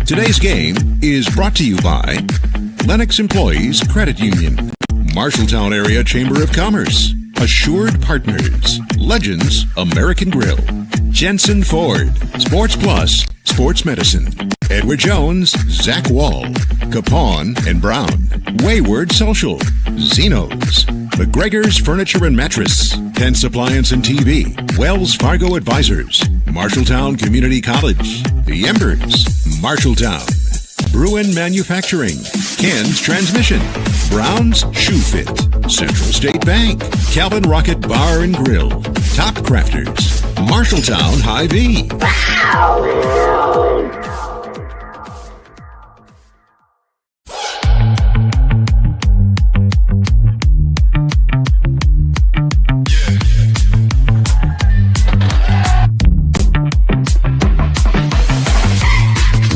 Today's game is brought to you by Lennox Employees Credit Union, Marshalltown Area Chamber of Commerce, Assured Partners, Legends American Grill, Jensen Ford, Sports Plus, Sports Medicine, Edward Jones, Zach Wall, Capone and Brown, Wayward Social, Zeno's, McGregor's Furniture and Mattress, Pence Appliance and TV, Wells Fargo Advisors, Marshalltown Community College, The Embers, Marshalltown, Bruin Manufacturing, Ken's Transmission, Brown's Shoe Fit, Central State Bank, Calvin Rocket Bar and Grill, Top Crafters, Marshalltown Hy-Vee.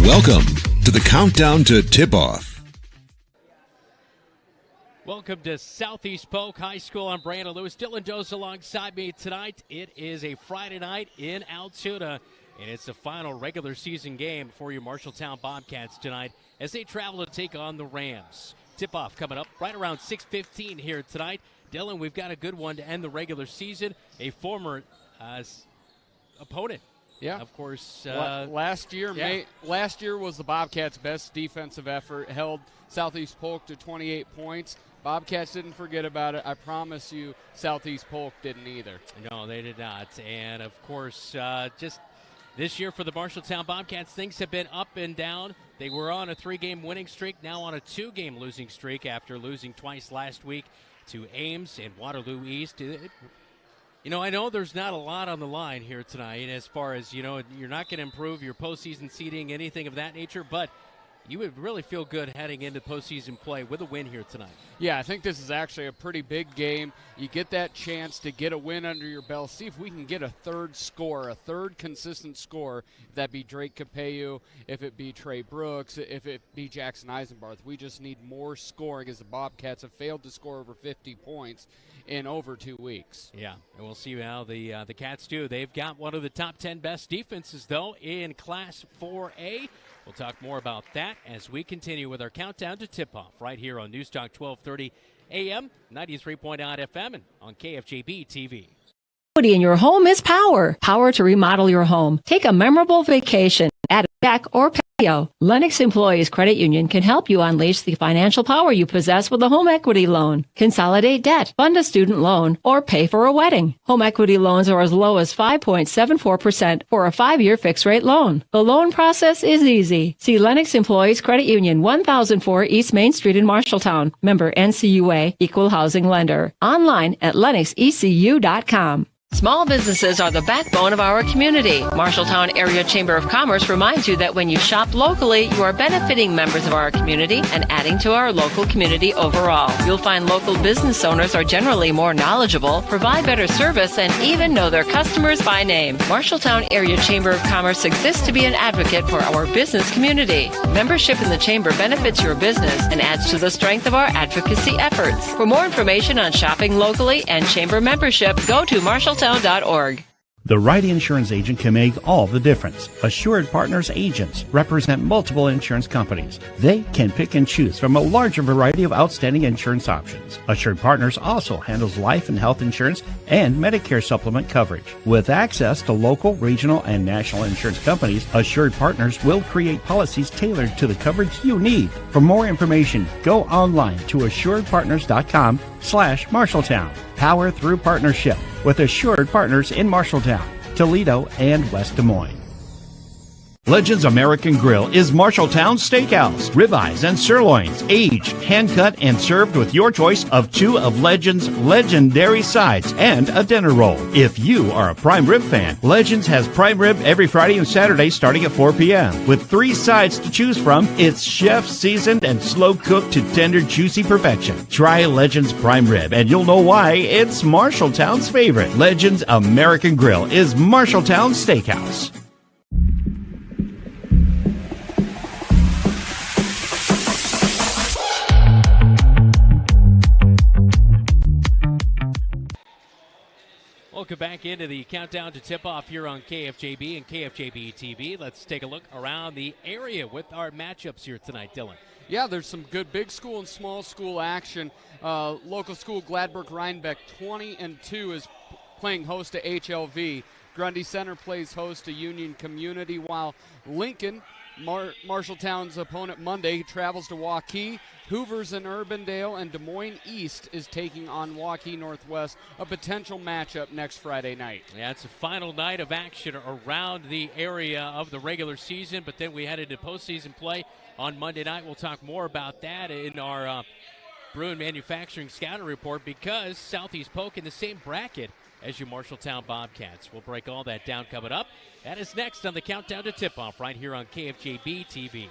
Welcome to the Countdown to Tip-Off. Welcome to Southeast Polk High School. I'm Brandon Lewis. Dylan Doe's alongside me tonight. It is a Friday night in Altoona, and it's the final regular season game for your Marshalltown Bobcats tonight as they travel to take on the Rams. Tip-off coming up right around 6:15 here tonight. Dylan, we've got a good one to end the regular season. A former opponent. Yeah, of course. Last year was the Bobcats' best defensive effort. Held Southeast Polk to 28 points. Bobcats didn't forget about it. I promise you, Southeast Polk didn't either. No, they did not. And of course, just this year for the Marshalltown Bobcats, things have been up and down. They were on a 3-game winning streak, now on a 2-game losing streak after losing twice last week to Ames and Waterloo East. I know there's not a lot on the line here tonight as far as, you're not going to improve your postseason seeding, anything of that nature, but you would really feel good heading into postseason play with a win here tonight. Yeah, I think this is actually a pretty big game. You get that chance to get a win under your belt. See if we can get a third consistent score. If that be Drake Capello, if it be Trey Brooks, if it be Jackson Eisenbarth. We just need more scoring as the Bobcats have failed to score over 50 points in over 2 weeks. Yeah, and we'll see how the Cats do. They've got one of the top 10 best defenses, though, in Class 4A. We'll talk more about that as we continue with our countdown to tip-off right here on News Talk 1230 AM, 93.9 FM, and on KFJB-TV. Equity in your home is power. Power to remodel your home. Take a memorable vacation at a deck or patio. Lennox Employees Credit Union can help you unleash the financial power you possess with a home equity loan. Consolidate debt, fund a student loan, or pay for a wedding. Home equity loans are as low as 5.74% for a 5-year fixed-rate loan. The loan process is easy. See Lennox Employees Credit Union, 1004 East Main Street in Marshalltown. Member NCUA, Equal Housing Lender. Online at lennoxecu.com. Small businesses are the backbone of our community. Marshalltown Area Chamber of Commerce reminds you that when you shop locally, you are benefiting members of our community and adding to our local community overall. You'll find local business owners are generally more knowledgeable, provide better service, and even know their customers by name. Marshalltown Area Chamber of Commerce exists to be an advocate for our business community. Membership in the Chamber benefits your business and adds to the strength of our advocacy efforts. For more information on shopping locally and Chamber membership, go to Marshalltown.org. The right insurance agent can make all the difference. Assured Partners agents represent multiple insurance companies. They can pick and choose from a larger variety of outstanding insurance options. Assured Partners also handles life and health insurance and Medicare supplement coverage. With access to local, regional, and national insurance companies, Assured Partners will create policies tailored to the coverage you need. For more information, go online to assuredpartners.com/Marshalltown. Power through partnership with Assured Partners in Marshalltown, Toledo, and West Des Moines. Legends American Grill is Marshalltown's steakhouse. Ribeyes and sirloins, aged, hand-cut, and served with your choice of 2 of Legends' legendary sides and a dinner roll. If you are a prime rib fan, Legends has prime rib every Friday and Saturday starting at 4 p.m. With 3 sides to choose from, it's chef-seasoned and slow-cooked to tender, juicy perfection. Try Legends prime rib, and you'll know why it's Marshalltown's favorite. Legends American Grill is Marshalltown's steakhouse. Well, welcome back into the countdown to tip-off here on KFJB and KFJB-TV. Let's take a look around the area with our matchups here tonight, Dylan. Yeah, there's some good big school and small school action. Local school Gladbrook-Rhinebeck 20-2 is playing host to HLV. Grundy Center plays host to Union Community, while Lincoln, Marshalltown's opponent Monday, travels to Waukee. Hoovers in Urbandale, and Des Moines East is taking on Waukee Northwest, a potential matchup next Friday night. Yeah, it's the final night of action around the area of the regular season, but then we head into postseason play on Monday night. We'll talk more about that in our Bruin Manufacturing Scouting Report, because Southeast Polk in the same bracket as your Marshalltown Bobcats. We'll break all that down coming up. That is next on the Countdown to Tip-Off right here on KFJB-TV.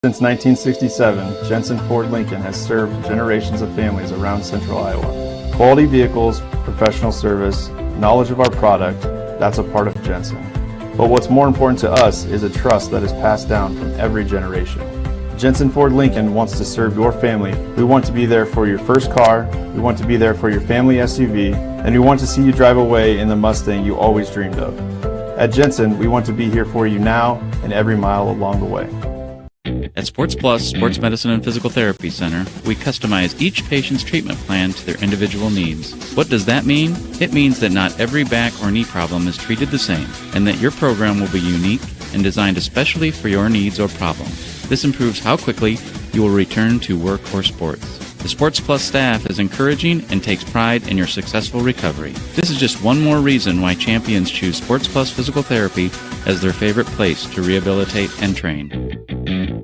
Since 1967, Jensen Ford Lincoln has served generations of families around central Iowa. Quality vehicles, professional service, knowledge of our product, that's a part of Jensen. But what's more important to us is a trust that is passed down from every generation. Jensen Ford Lincoln wants to serve your family. We want to be there for your first car, we want to be there for your family SUV, and we want to see you drive away in the Mustang you always dreamed of. At Jensen, we want to be here for you now and every mile along the way. At Sports Plus Sports Medicine and Physical Therapy Center, we customize each patient's treatment plan to their individual needs. What does that mean? It means that not every back or knee problem is treated the same, and that your program will be unique and designed especially for your needs or problem. This improves how quickly you will return to work or sports. The Sports Plus staff is encouraging and takes pride in your successful recovery. This is just one more reason why champions choose Sports Plus Physical Therapy as their favorite place to rehabilitate and train.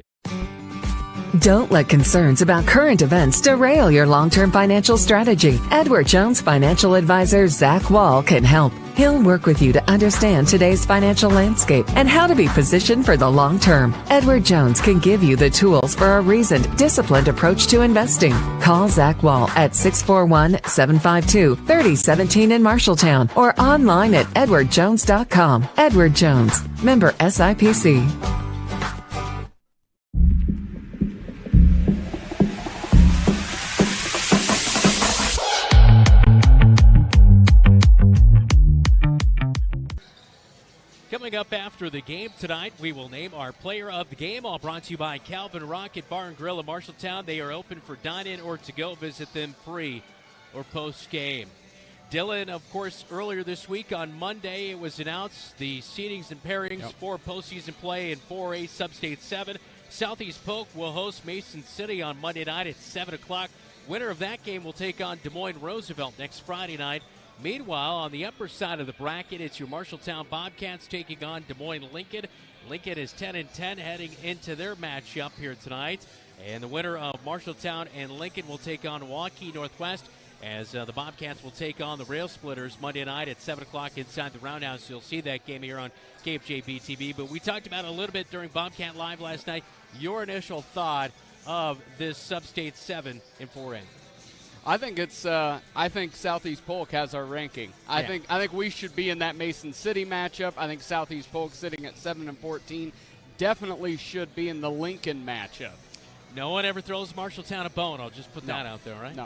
Don't let concerns about current events derail your long-term financial strategy. Edward Jones financial advisor Zach Wall can help. He'll work with you to understand today's financial landscape and how to be positioned for the long term. Edward Jones can give you the tools for a reasoned, disciplined approach to investing. Call Zach Wall at 641-752-3017 in Marshalltown or online at edwardjones.com. Edward Jones, member SIPC. Coming up after the game tonight, we will name our player of the game, all brought to you by Calvin Rocket Bar and Grill in Marshalltown. They are open for dine-in or to-go. Visit them pre or post-game. Dylan, of course, earlier this week on Monday, it was announced the seedings and pairings for postseason play in 4A Substate 7. Southeast Polk will host Mason City on Monday night at 7 o'clock. Winner of that game will take on Des Moines Roosevelt next Friday night. Meanwhile, on the upper side of the bracket, it's your Marshalltown Bobcats taking on Des Moines Lincoln. Lincoln is 10-10 heading into their matchup here tonight. And the winner of Marshalltown and Lincoln will take on Waukee Northwest, as the Bobcats will take on the Rail Splitters Monday night at 7 o'clock inside the Roundhouse. You'll see that game here on KFJB-TV. But we talked about it a little bit during Bobcat Live last night. Your initial thought of this Substate 7 in 4A? I think it's. I think Southeast Polk has our ranking. I think we should be in that Mason City matchup. I think Southeast Polk sitting at 7-14 definitely should be in the Lincoln matchup. No one ever throws Marshalltown a bone. I'll just put that out there, right?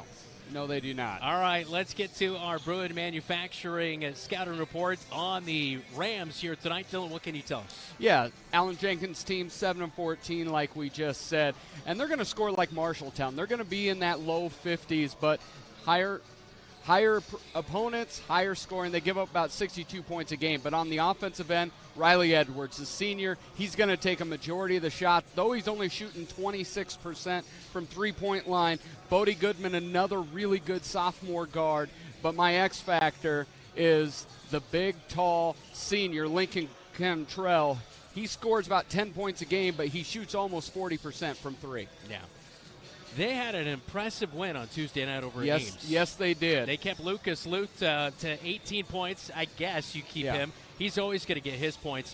No, they do not. All right, let's get to our Bruin Manufacturing scouting reports on the Rams here tonight. Dylan, what can you tell us? Yeah, Alan Jenkins' team 7-14, like we just said, and they're going to score like Marshalltown. They're going to be in that low 50s, but higher opponents, higher scoring. They give up about 62 points a game. But on the offensive end, Riley Edwards, the senior, he's going to take a majority of the shots, though he's only shooting 26% from three-point line. Bodie Goodman, another really good sophomore guard. But my X factor is the big, tall senior, Lincoln Cantrell. He scores about 10 points a game, but he shoots almost 40% from three. Yeah. They had an impressive win on Tuesday night over Ames. Yes, they did. They kept Lucas Luke to 18 points. I guess you keep him. He's always going to get his points.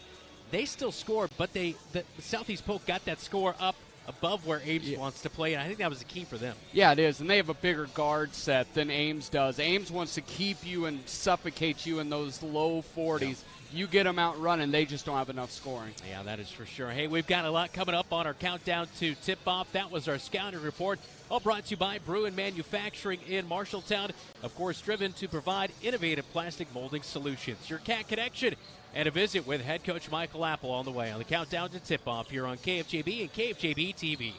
They still scored, but the Southeast Polk got that score up above where Ames wants to play, and I think that was the key for them. Yeah, it is, and they have a bigger guard set than Ames does. Ames wants to keep you and suffocate you in those low 40s. you get them out running, they just don't have enough scoring. Yeah, that is for sure. Hey, we've got a lot coming up on our countdown to tip-off. That was our scouting report, all brought to you by Bruin Manufacturing in Marshalltown. Of course, driven to provide innovative plastic molding solutions. Your Cat Connection and a visit with head coach Michael Apple on the way on the countdown to tip-off here on KFJB and KFJB-TV.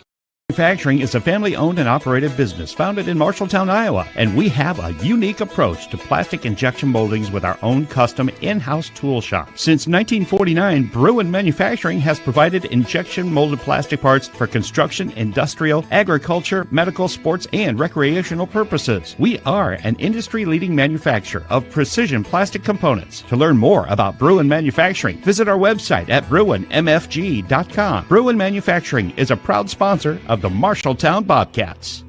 Manufacturing is a family-owned and operated business founded in Marshalltown, Iowa, and we have a unique approach to plastic injection moldings with our own custom in-house tool shop. Since 1949, Bruin Manufacturing has provided injection molded plastic parts for construction, industrial, agriculture, medical, sports, and recreational purposes. We are an industry-leading manufacturer of precision plastic components. To learn more about Bruin Manufacturing, visit our website at bruinmfg.com. Bruin Manufacturing is a proud sponsor of the Marshalltown Bobcats.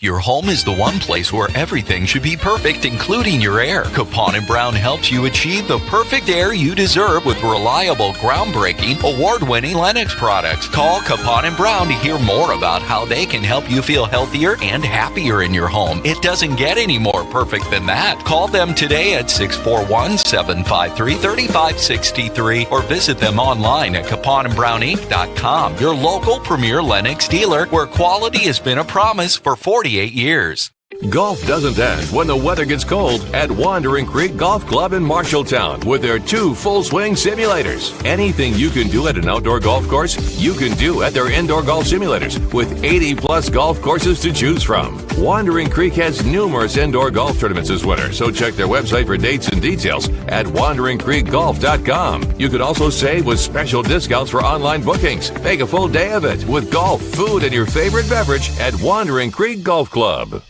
Your home is the one place where everything should be perfect, including your air. Capon & Brown helps you achieve the perfect air you deserve with reliable, groundbreaking, award-winning Lennox products. Call Capon & Brown to hear more about how they can help you feel healthier and happier in your home. It doesn't get any more perfect than that. Call them today at 641-753-3563 or visit them online at caponandbrowninc.com. Your local premier Lennox dealer, where quality has been a promise for 48 years. Golf doesn't end when the weather gets cold at Wandering Creek Golf Club in Marshalltown with their 2 full-swing simulators. Anything you can do at an outdoor golf course, you can do at their indoor golf simulators with 80-plus golf courses to choose from. Wandering Creek has numerous indoor golf tournaments this winter, so check their website for dates and details at wanderingcreekgolf.com. You could also save with special discounts for online bookings. Make a full day of it with golf, food, and your favorite beverage at Wandering Creek Golf Club.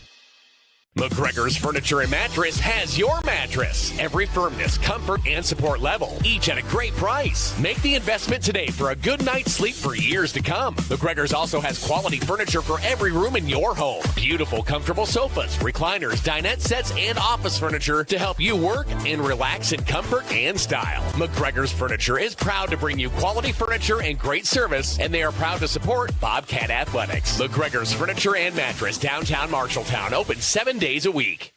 McGregor's Furniture and Mattress has your mattress. Every firmness, comfort, and support level, each at a great price. Make the investment today for a good night's sleep for years to come. McGregor's also has quality furniture for every room in your home. Beautiful, comfortable sofas, recliners, dinette sets, and office furniture to help you work and relax in comfort and style. McGregor's Furniture is proud to bring you quality furniture and great service, and they are proud to support Bobcat Athletics. McGregor's Furniture and Mattress, downtown Marshalltown, open 7 days a week.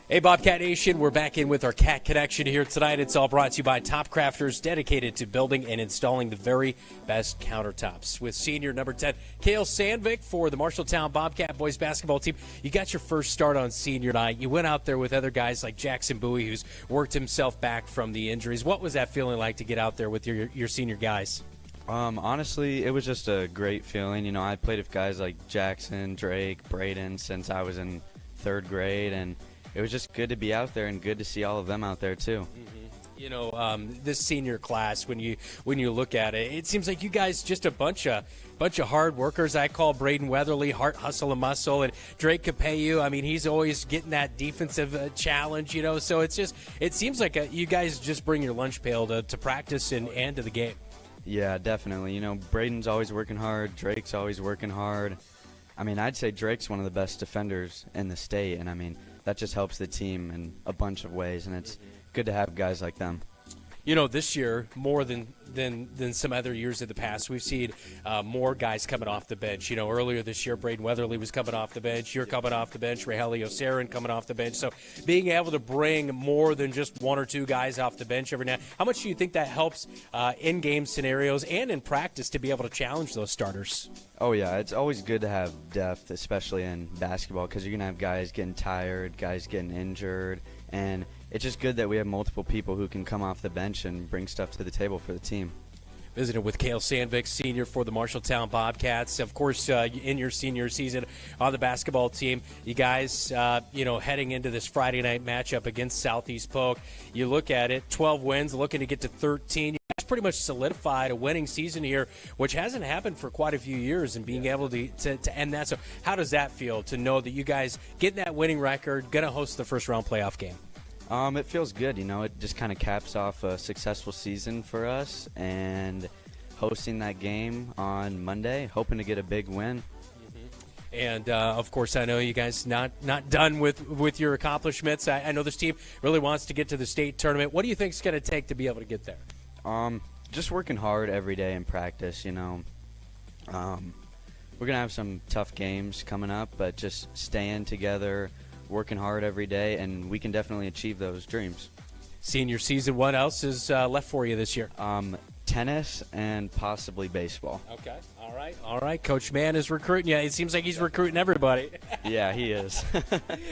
Hey, Bobcat Nation, we're back in with our Cat Connection here tonight. It's all brought to you by Top Crafters, dedicated to building and installing the very best countertops. With senior number 10, Cale Sandvik for the Marshalltown Bobcat boys basketball team. You got your first start on senior night. You went out there with other guys like Jackson Bowie, who's worked himself back from the injuries. What was that feeling like to get out there with your senior guys? Honestly, it was just a great feeling. You know, I played with guys like Jackson, Drake, Braden since I was in 3rd grade, and it was just good to be out there and good to see all of them out there too. Mm-hmm. You know, this senior class, when you look at it, it seems like you guys just a bunch of hard workers. I call Braden Weatherly heart, hustle, and muscle, and Drake Capello. I mean, he's always getting that defensive challenge. You know, so it seems like you guys just bring your lunch pail to practice and to the game. Yeah, definitely. You know, Braden's always working hard. Drake's always working hard. I mean, I'd say Drake's one of the best defenders in the state, and I mean, that just helps the team in a bunch of ways, and it's good to have guys like them. You know, this year, more than some other years in the past, we've seen more guys coming off the bench. You know, earlier this year, Braden Weatherly was coming off the bench. You're coming off the bench. Rahelio Sarin coming off the bench. So being able to bring more than just 1 or 2 guys off the bench every now, how much do you think that helps in game scenarios and in practice to be able to challenge those starters? Oh, yeah, it's always good to have depth, especially in basketball, because you're going to have guys getting tired, guys getting injured, and it's just good that we have multiple people who can come off the bench and bring stuff to the table for the team. Visited with Cale Sandvik, senior for the Marshalltown Bobcats. Of course, in your senior season on the basketball team, you guys, heading into this Friday night matchup against Southeast Polk, you look at it, 12 wins, looking to get to 13. You guys pretty much solidified a winning season here, which hasn't happened for quite a few years, and being able to end that. So how does that feel to know that you guys getting that winning record, going to host the first-round playoff game? It feels good. You know, it just kind of caps off a successful season for us, and hosting that game on Monday, hoping to get a big win. And, of course, I know you guys not done with your accomplishments. I know this team really wants to get to the state tournament. What do you think it's going to take to be able to get there? Just working hard every day in practice, We're going to have some tough games coming up, but just staying together, working hard every day, and we can definitely achieve those dreams. Senior season, what else is left for you this year? Tennis and possibly baseball. Okay. All right. Coach Mann is recruiting you. It seems like he's recruiting everybody. Yeah, he is.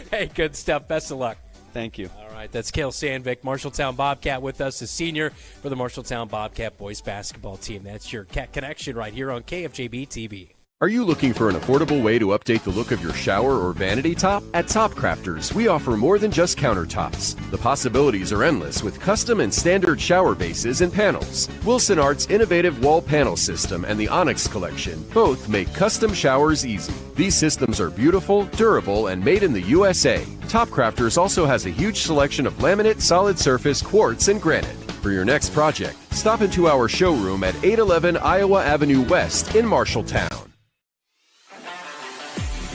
Hey, good stuff. Best of luck. Thank you. All right, that's Cale Sandvik, Marshalltown Bobcat, with us, a senior for the Marshalltown Bobcat boys basketball team. That's your Cat Connection right here on KFJB-TV. Are you looking for an affordable way to update the look of your shower or vanity top? At Top Crafters, we offer more than just countertops. The possibilities are endless with custom and standard shower bases and panels. Wilson Art's innovative wall panel system and the Onyx collection both make custom showers easy. These systems are beautiful, durable, and made in the USA. Top Crafters also has a huge selection of laminate, solid surface, quartz, and granite. For your next project, stop into our showroom at 811 Iowa Avenue West in Marshalltown.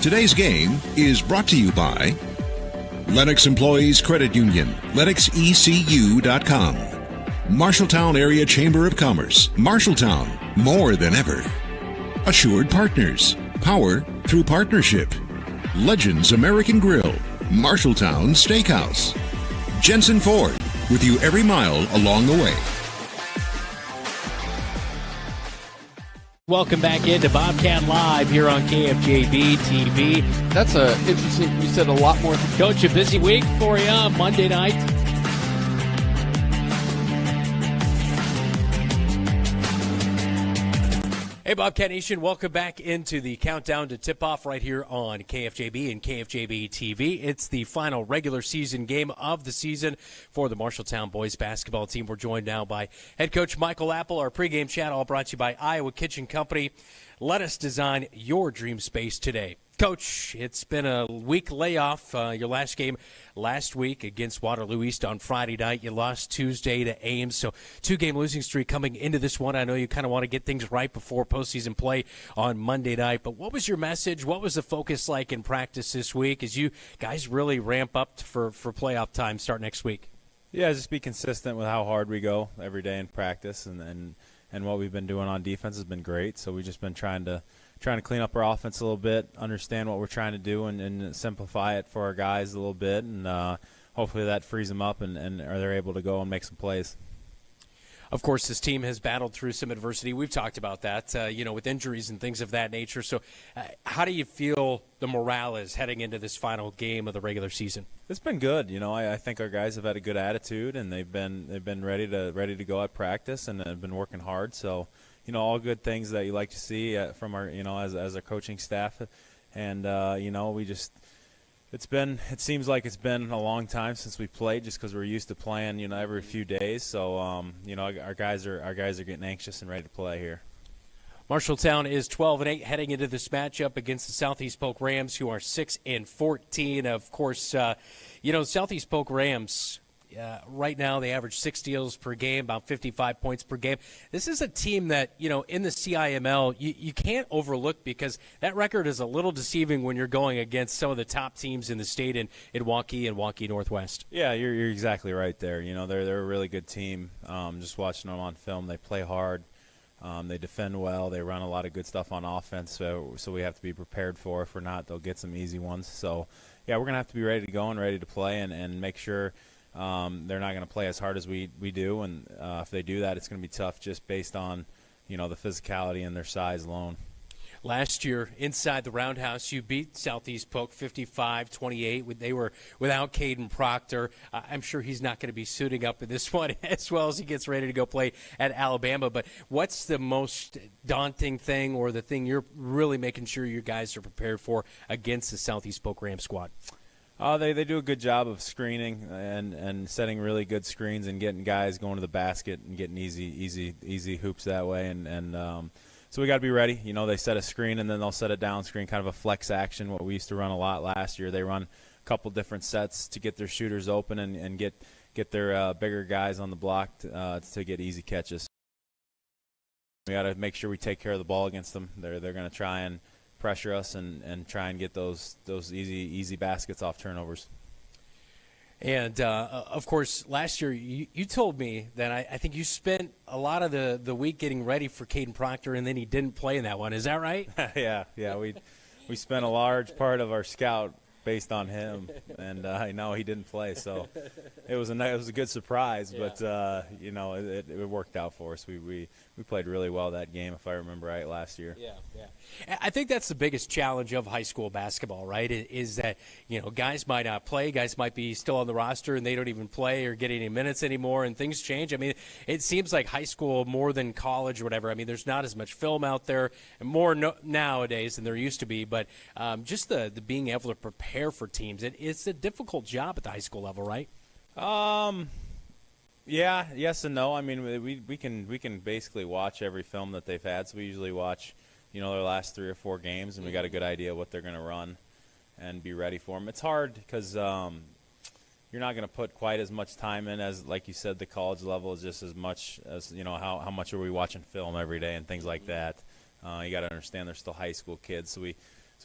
Today's game is brought to you by Lennox Employees Credit Union, LennoxECU.com, Marshalltown Area Chamber of Commerce, Marshalltown, more than ever. Assured Partners, power through partnership. Legends American Grill, Marshalltown Steakhouse. Jensen Ford, with you every mile along the way. Welcome back into Bobcat Live here on KFJB-TV. That's interesting. You said a lot more. Coach, a busy week for you Monday night. Hey, Bobcat Nation, welcome back into the countdown to tip-off right here on KFJB and KFJB-TV. It's the final regular season game of the season for the Marshalltown boys basketball team. We're joined now by head coach Michael Apple. Our pregame chat all brought to you by Iowa Kitchen Company. Let us design your dream space today. Coach, it's been a week layoff. Your last game last week against Waterloo East on Friday night. You lost Tuesday to Ames, so two-game losing streak coming into this one. I know you kind of want to get things right before postseason play on Monday night, but what was your message? What was the focus like in practice this week as you guys really ramp up for playoff time start next week? Yeah, just be consistent with how hard we go every day in practice, and what we've been doing on defense has been great. So we've just been trying to clean up our offense a little bit, understand what we're trying to do, and simplify it for our guys a little bit, and hopefully that frees them up and they're able to go and make some plays. Of course, this team has battled through some adversity. We've talked about that, with injuries and things of that nature. So how do you feel the morale is heading into this final game of the regular season? It's been good. I think our guys have had a good attitude, and they've been ready to go at practice and have been working hard. So, all good things that you like to see from our, as a coaching staff. And, it seems like it's been a long time since we played just because we're used to playing, every few days. So, our guys are getting anxious and ready to play here. Marshalltown is 12-8 heading into this matchup against the Southeast Polk Rams, who are 6-14. Of course, Southeast Polk Rams, right now they average 6 steals per game, about 55 points per game. This is a team that, in the CIML, you can't overlook because that record is a little deceiving when you're going against some of the top teams in the state in Waukee and Waukee Northwest. Yeah, you're exactly right there. They're a really good team. Just watching them on film, they play hard. They defend well. They run a lot of good stuff on offense, so we have to be prepared for. If we're not, they'll get some easy ones. So, yeah, we're going to have to be ready to go and ready to play and make sure they're not going to play as hard as we do. And if they do that, it's going to be tough just based on, the physicality and their size alone. Last year, inside the Roundhouse, you beat Southeast Polk 55-28. They were without Caden Proctor. I'm sure he's not going to be suiting up in this one as well as he gets ready to go play at Alabama. But what's the most daunting thing or the thing you're really making sure you guys are prepared for against the Southeast Polk Ram squad? They do a good job of screening and setting really good screens and getting guys going to the basket and getting easy hoops that way. So we got to be ready. They set a screen and then they'll set a down screen, kind of a flex action, what we used to run a lot last year. They run a couple different sets to get their shooters open and get their bigger guys on the block to get easy catches. We got to make sure we take care of the ball against them. They're going to try and pressure us and try and get those easy baskets off turnovers. And, of course, last year you told me that I think you spent a lot of the week getting ready for Caden Proctor, and then he didn't play in that one. Is that right? Yeah. We spent a large part of our scout based on him, and no, he didn't play. So it was a good surprise, but it worked out for us. We played really well that game, if I remember right, last year. Yeah. I think that's the biggest challenge of high school basketball, right? Is that guys might not play, guys might be still on the roster and they don't even play or get any minutes anymore, and things change. I mean, it seems like high school more than college or whatever. I mean, there's not as much film out there, and more nowadays than there used to be. But just the being able to prepare for teams, it's a difficult job at the high school level, right? Yeah, yes and no. I mean, we can basically watch every film that they've had. So we usually watch, their last 3 or 4 games, and we got a good idea what they're going to run, and be ready for them. It's hard because you're not going to put quite as much time in as, like you said, the college level is just as much as how much are we watching film every day and things like that. You got to understand they're still high school kids, so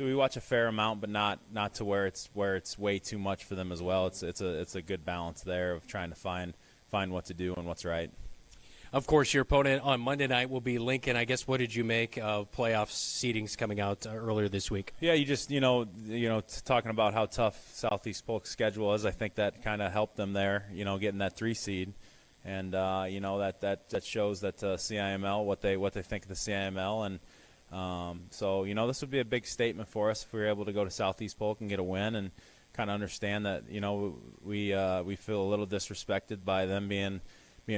we watch a fair amount, but not to where it's way too much for them as well. It's a good balance there of trying to find what to do and what's right. Of course, your opponent on Monday night will be Lincoln. I guess, what did you make of playoff seedings coming out earlier this week? Yeah, you just talking about how tough Southeast Polk's schedule is. I think that kind of helped them there. Getting that 3 seed, and that shows that CIML what they think of the CIML, and so this would be a big statement for us if we were able to go to Southeast Polk and get a win, and kind of understand that we feel a little disrespected by them being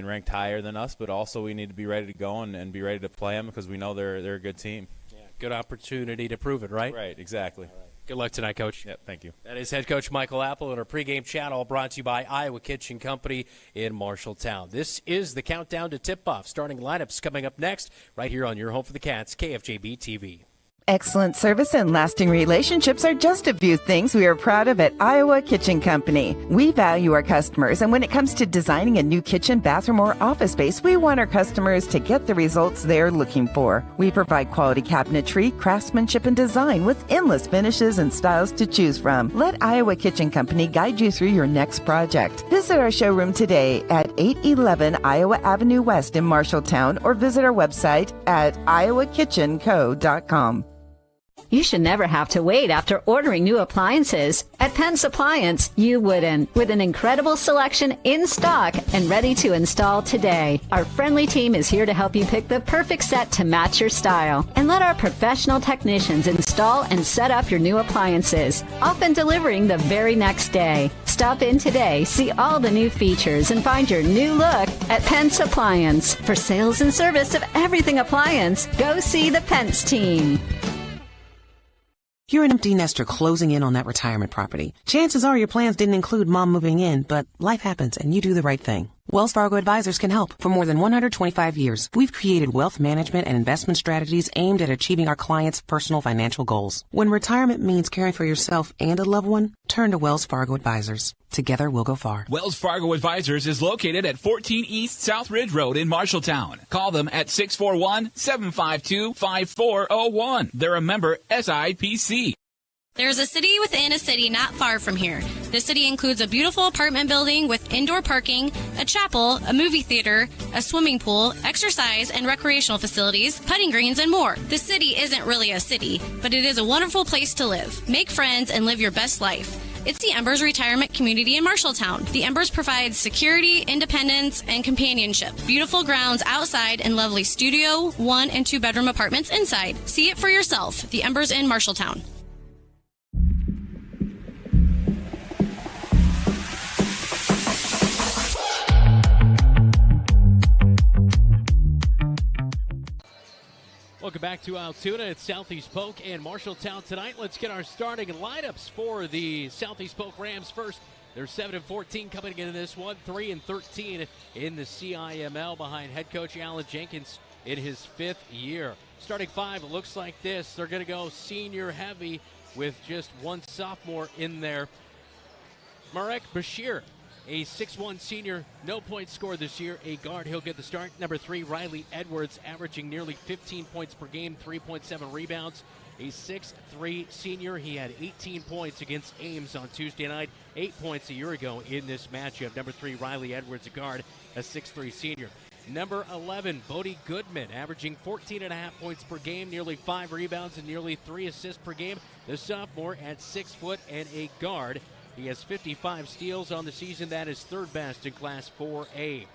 ranked higher than us, but also we need to be ready to go and be ready to play them because we know they're a good team. Yeah, good opportunity to prove it, right? Right, exactly. All right. Good luck tonight, Coach. Yep, thank you. That is head coach Michael Apple, and our pregame chat all brought to you by Iowa Kitchen Company in Marshalltown. This is the countdown to tip-off. Starting lineups coming up next right here on your home for the Cats, KFJB-TV. Excellent service and lasting relationships are just a few things we are proud of at Iowa Kitchen Company. We value our customers, and when it comes to designing a new kitchen, bathroom, or office space, we want our customers to get the results they're looking for. We provide quality cabinetry, craftsmanship, and design with endless finishes and styles to choose from. Let Iowa Kitchen Company guide you through your next project. Visit our showroom today at 811 Iowa Avenue West in Marshalltown, or visit our website at iowakitchenco.com. You should never have to wait after ordering new appliances. At Pence Appliance, you wouldn't. With an incredible selection in stock and ready to install today. Our friendly team is here to help you pick the perfect set to match your style. And let our professional technicians install and set up your new appliances, often delivering the very next day. Stop in today, see all the new features, and find your new look at Pence Appliance. For sales and service of everything appliance, go see the Pence team. You're an empty nester closing in on that retirement property. Chances are your plans didn't include mom moving in, but life happens and you do the right thing. Wells Fargo Advisors can help. For more than 125 years, we've created wealth management and investment strategies aimed at achieving our clients' personal financial goals. When retirement means caring for yourself and a loved one, turn to Wells Fargo Advisors. Together, we'll go far. Wells Fargo Advisors is located at 14 East South Ridge Road in Marshalltown. Call them at 641-752-5401. They're a member SIPC. There's a city within a city not far from here. The city includes a beautiful apartment building with indoor parking, a chapel, a movie theater, a swimming pool, exercise and recreational facilities, putting greens, and more. The city isn't really a city, but it is a wonderful place to live. Make friends and live your best life. It's the Embers Retirement Community in Marshalltown. The Embers provides security, independence, and companionship. Beautiful grounds outside and lovely studio, 1- and 2-bedroom apartments inside. See it for yourself. The Embers in Marshalltown. Welcome back to Altoona at Southeast Polk and Marshalltown tonight. Let's get our starting lineups for the Southeast Polk Rams first. They're 7-14 coming into this one, 3-13 in the CIML behind head coach Alan Jenkins in his 5th year. Starting 5 looks like this. They're going to go senior heavy with just one sophomore in there. Marek Bashir, a 6'1 senior, no points scored this year, a guard. He'll get the start. Number 3, Riley Edwards, averaging nearly 15 points per game, 3.7 rebounds, a 6'3 senior. He had 18 points against Ames on Tuesday night, 8 points a year ago in this matchup. Number 3, Riley Edwards, a guard, a 6'3 senior. Number 11, Bodie Goodman, averaging 14.5 points per game, nearly 5 rebounds and nearly 3 assists per game. The sophomore at 6 foot and a guard. He has 55 steals on the season. That is third best in Class 4A.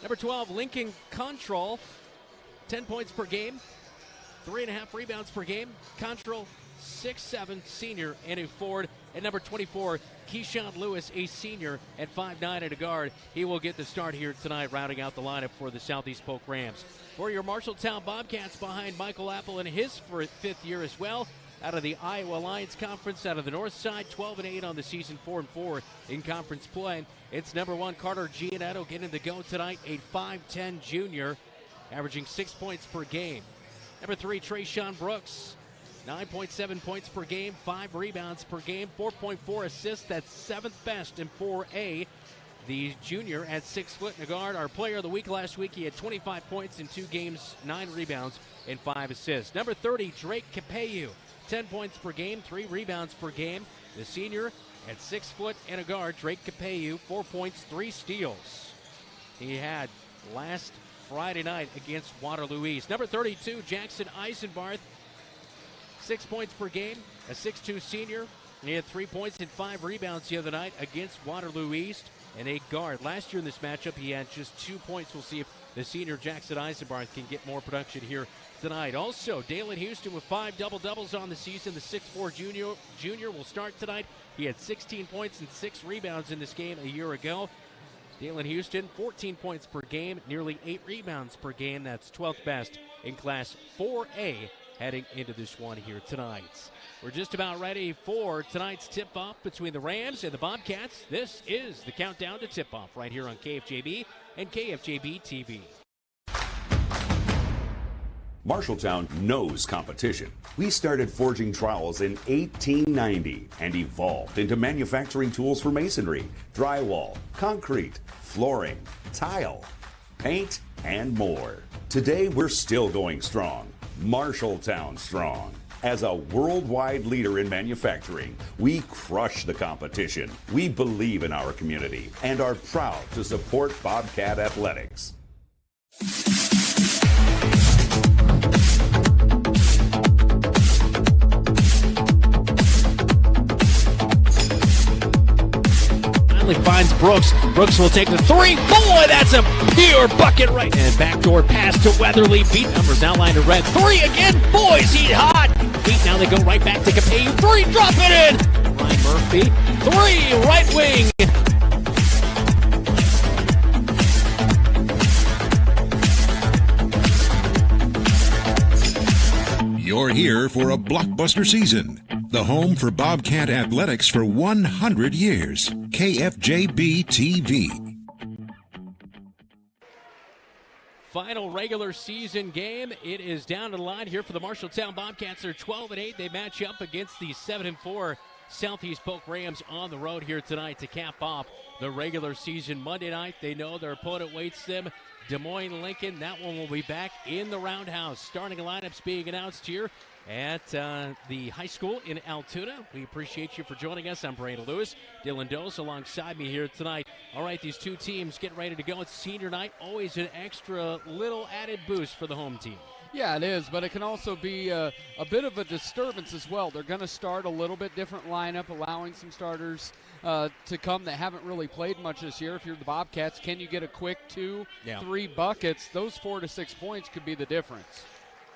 Number 12, Lincoln Control, 10 points per game, 3.5 rebounds per game. Control, 6'7 senior and a forward. And number 24, Keyshawn Lewis, a senior at 5'9 and a guard. He will get the start here tonight, rounding out the lineup for the Southeast Polk Rams. For your Marshalltown Bobcats, behind Michael Apple in his fifth year as well. Out of the Iowa Alliance Conference, out of the North Side, 12-8 on the season, 4-4 in conference play. It's number 1, Carter Giannetto, getting the go tonight, a 5'10 junior, averaging 6 points per game. Number 3, Trayshawn Brooks, 9.7 points per game, 5 rebounds per game, 4.4 assists. That's 7th best in 4A. The junior at 6 foot and a guard. Our player of the week last week, he had 25 points in 2 games, 9 rebounds, and 5 assists. Number 30, Drake Capeyu, 10 points per game, 3 rebounds per game. The senior at 6 foot and a guard, Drake Capeyu, 4 points, 3 steals. He had last Friday night against Waterloo East. Number 32, Jackson Eisenbarth, 6 points per game, a 6'2 senior. He had 3 points and 5 rebounds the other night against Waterloo East, and a guard. Last year in this matchup, he had just 2 points. We'll see if the senior Jackson Eisenbarth can get more production here tonight. Also, Dalen Houston with 5 double-doubles on the season. The 6'4 junior will start tonight. He had 16 points and 6 rebounds in this game a year ago. Dalen Houston, 14 points per game, nearly 8 rebounds per game. That's 12th best in Class 4A heading into this one here tonight. We're just about ready for tonight's tip-off between the Rams and the Bobcats. This is the countdown to tip-off right here on KFJB and KFJB-TV. Marshalltown knows competition. We started forging trowels in 1890 and evolved into manufacturing tools for masonry, drywall, concrete, flooring, tile, paint, and more. Today, we're still going strong. Marshalltown strong. As a worldwide leader in manufacturing, we crush the competition. We believe in our community and are proud to support Bobcat athletics. Finally finds Brooks. Brooks will take the 3. Boy, that's a pure bucket right. And backdoor pass to Weatherly. Beat numbers outlined in red. 3 again. Boys, he's hot. Beat, now they go right back to Capeyu. 3, drop it in. Ryan Murphy. 3, right wing. You're here for a blockbuster season. The home for Bobcat athletics for 100 years. KFJB-TV. Final regular season game. It is down to the line here for the Marshalltown Bobcats. They're 12-8. They match up against the 7-4 Southeast Polk Rams on the road here tonight to cap off the regular season. Monday night, they know their opponent waits them. Des Moines Lincoln. That one will be back in the Roundhouse. Starting lineups being announced here at the high school in Altoona. We appreciate you for joining us. I'm Brandon Lewis. Dylan Dose alongside me here tonight. All right, these two teams getting ready to go. It's senior night. Always an extra little added boost for the home team. Yeah, it is, but it can also be a bit of a disturbance as well. They're going to start a little bit different lineup, allowing some starters to come that haven't really played much this year. If you're the Bobcats, can you get a quick 2, 3 buckets? Those 4 to 6 points could be the difference.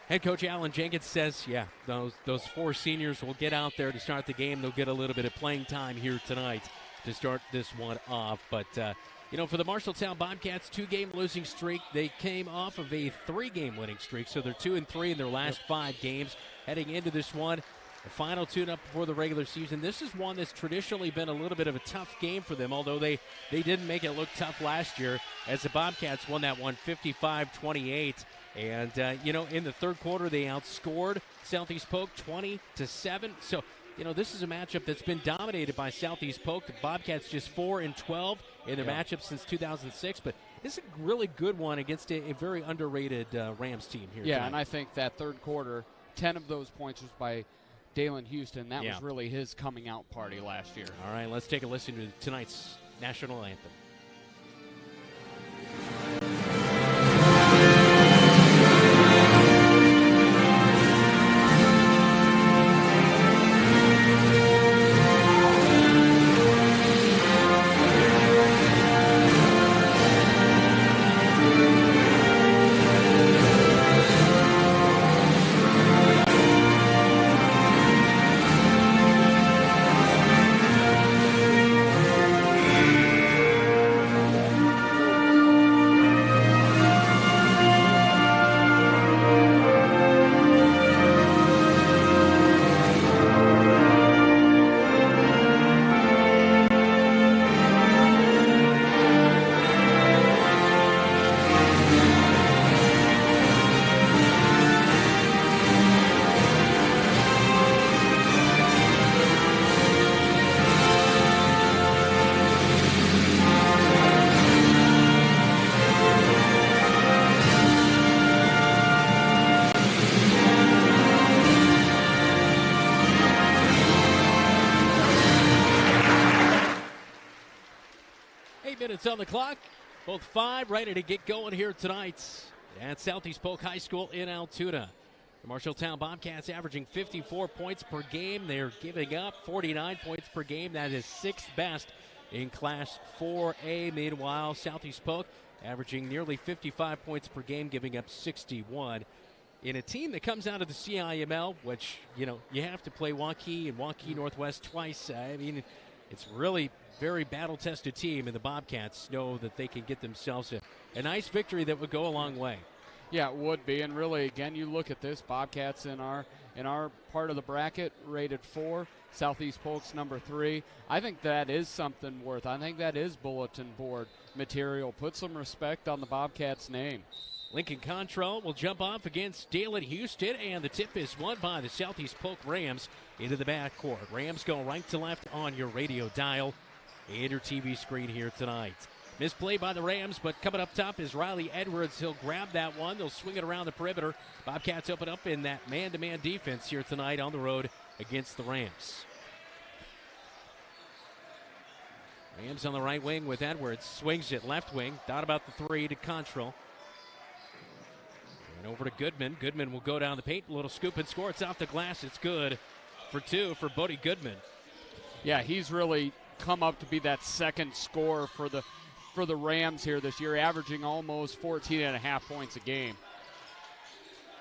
Head coach Alan Jenkins says, those 4 seniors will get out there to start the game. They'll get a little bit of playing time here tonight to start this one off. But, for the Marshalltown Bobcats, 2-game losing streak. They came off of a 3-game winning streak, so they're 2-3 in their last 5 games. Heading into this one, the final tune-up before the regular season. This is one that's traditionally been a little bit of a tough game for them, although they didn't make it look tough last year as the Bobcats won that one 55-28. And, in the third quarter, they outscored Southeast Polk 20-7. So, this is a matchup that's been dominated by Southeast Polk. The Bobcats just 4-12 in their matchup since 2006. But this is a really good one against a very underrated Rams team here. Yeah, tonight. And I think that third quarter 10 of those points was by Dalen Houston. That Yeah. was really his coming out party last year. All right, let's take a listen to tonight's national anthem. Minutes on the clock. Both 5 ready to get going here tonight at Southeast Polk High School in Altoona. The Marshalltown Bobcats averaging 54 points per game. They're giving up 49 points per game. That is 6th best in Class 4A. Meanwhile, Southeast Polk averaging nearly 55 points per game, giving up 61. In a team that comes out of the CIML, which, you have to play Waukee and Waukee Northwest twice. I mean, it's really very battle-tested team, and the Bobcats know that they can get themselves a nice victory that would go a long way. Yeah, it would be, and really, again, you look at this, Bobcats in our part of the bracket rated 4, Southeast Polk's number 3. I think that is something worth. I think that is bulletin board material. Put some respect on the Bobcats' name. Lincoln Control will jump off against Dalen Houston, and the tip is won by the Southeast Polk Rams into the backcourt. Rams go right to left on your radio dial and your TV screen here tonight. Misplay by the Rams, but coming up top is Riley Edwards. He'll grab that one. They'll swing it around the perimeter. Bobcats open up in that man-to-man defense here tonight on the road against the Rams. Rams on the right wing with Edwards. Swings it left wing. Thought about the 3 to Control. And over to Goodman. Goodman will go down the paint. A little scoop and score. It's off the glass. It's good for 2 for Bodie Goodman. Yeah, he's really come up to be that second scorer for the Rams here this year, averaging almost 14.5 points a game.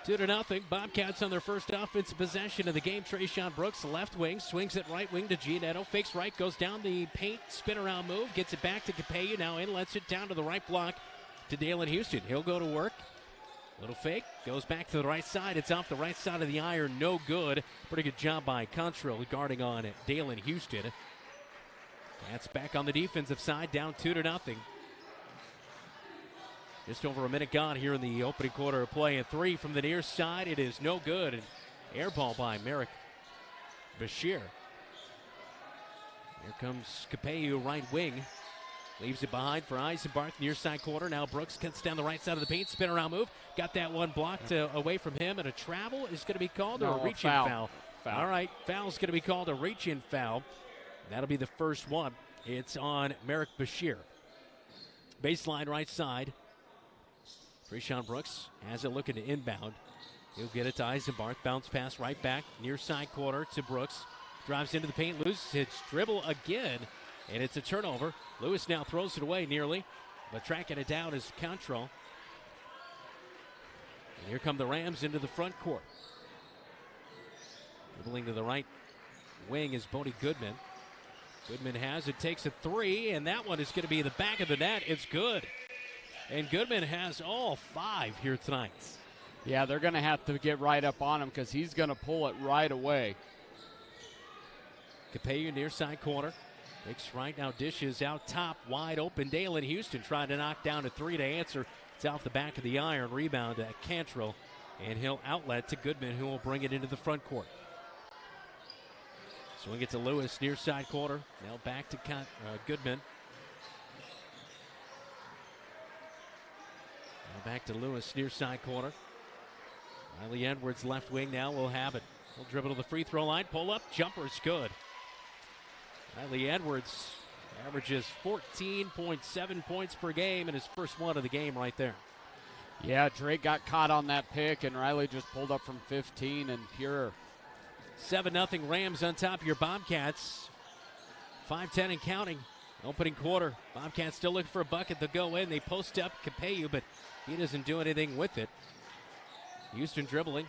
2-0. Bobcats on their first offensive possession of the game. Trayshawn Brooks, left wing, swings it right wing to Gianetto. Fakes right, goes down the paint, spin around move, gets it back to Capeyu. Now in, lets it down to the right block to Dalen Houston. He'll go to work. Little fake, goes back to the right side. It's off the right side of the iron, no good. Pretty good job by Contrell guarding on Dalen Houston. That's back on the defensive side, down 2-0. Just over a minute gone here in the opening quarter of play. A 3 from the near side. It is no good. An air ball by Merrick Bashir. Here comes Capeyu, right wing. Leaves it behind for Eisenbarth, near side corner. Now Brooks cuts down the right side of the paint, spin around move. Got that one blocked away from him, and a travel is going to be called, or a reach-in foul. All right, foul's going to be called, a reach-in foul. That'll be the first one. It's on Merrick Bashir. Baseline right side. Trayshawn Brooks has it looking to inbound. He'll get it to Eisenbarth. Bounce pass right back, near side corner to Brooks. Drives into the paint, loses his dribble again, and it's a turnover. Lewis now throws it away nearly, but tracking it down is Control. And here come the Rams into the front court. Dribbling to the right wing is Bodie Goodman. Goodman has it, takes a 3, and that one is going to be in the back of the net. It's good. And Goodman has all 5 here tonight. Yeah, they're going to have to get right up on him because he's going to pull it right away. Capeyu near side corner. Takes right now, dishes out top, wide open. Dalen Houston trying to knock down a 3 to answer. It's off the back of the iron. Rebound at Cantrell. And he'll outlet to Goodman, who will bring it into the front court. Swing it to Lewis, near side corner. Now back to Goodman. Now back to Lewis, near side corner. Riley Edwards, left wing now, will have it. He'll dribble to the free throw line, pull up, jumper's good. Riley Edwards averages 14.7 points per game in his first one of the game right there. Yeah, Drake got caught on that pick, and Riley just pulled up from 15 and pure. 7-0 Rams on top of your Bobcats. 5:10 and counting. Opening quarter. Bobcats still looking for a bucket. They'll go in. They post up Capello, but he doesn't do anything with it. Houston dribbling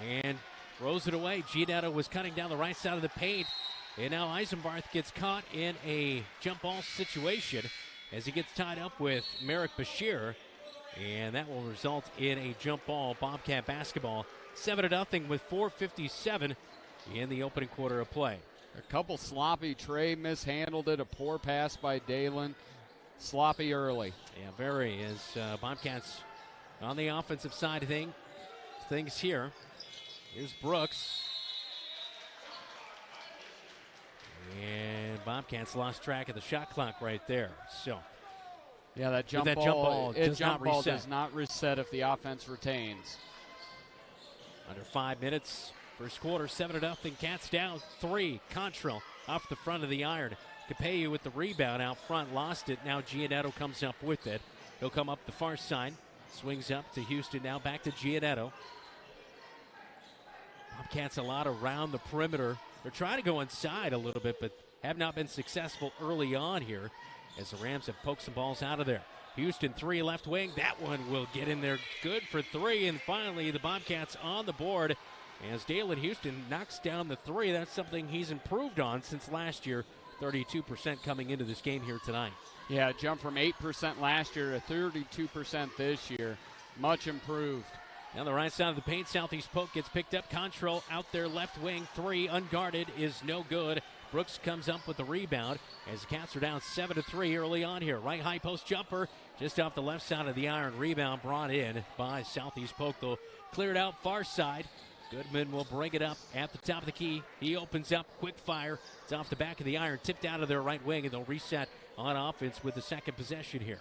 and throws it away. Gianetto was cutting down the right side of the paint. And now Eisenbarth gets caught in a jump ball situation as he gets tied up with Merrick Bashir. And that will result in a jump ball, Bobcat basketball. 7-0 with 4:57 in the opening quarter of play. A couple sloppy. Trey mishandled it. A poor pass by Dalen. Sloppy early. Yeah, very. As Bobcats on the offensive side of things here. Here's Brooks. And Bobcats lost track of the shot clock right there. So, yeah, that jump ball does not reset if the offense retains. Under 5 minutes, first quarter, 7-0. Cats down 3. Contrell off the front of the iron. Capello with the rebound out front, lost it. Now Gianetto comes up with it. He'll come up the far side, swings up to Houston. Now back to Gianetto. Bobcats a lot around the perimeter. They're trying to go inside a little bit, but have not been successful early on here as the Rams have poked some balls out of there. Houston 3 left wing. That one will get in there good for 3. And finally, the Bobcats on the board as Dalen Houston knocks down the 3. That's something he's improved on since last year. 32% coming into this game here tonight. Yeah, jumped from 8% last year to 32% this year. Much improved. Down the right side of the paint, Southeast Polk gets picked up. Contrell out there, left wing, 3 unguarded is no good. Brooks comes up with the rebound as the Cats are down 7-3 early on here. Right high post jumper just off the left side of the iron. Rebound brought in by Southeast Polk. They'll clear it out far side. Goodman will bring it up at the top of the key. He opens up, quick fire. It's off the back of the iron, tipped out of their right wing, and they'll reset on offense with the second possession here.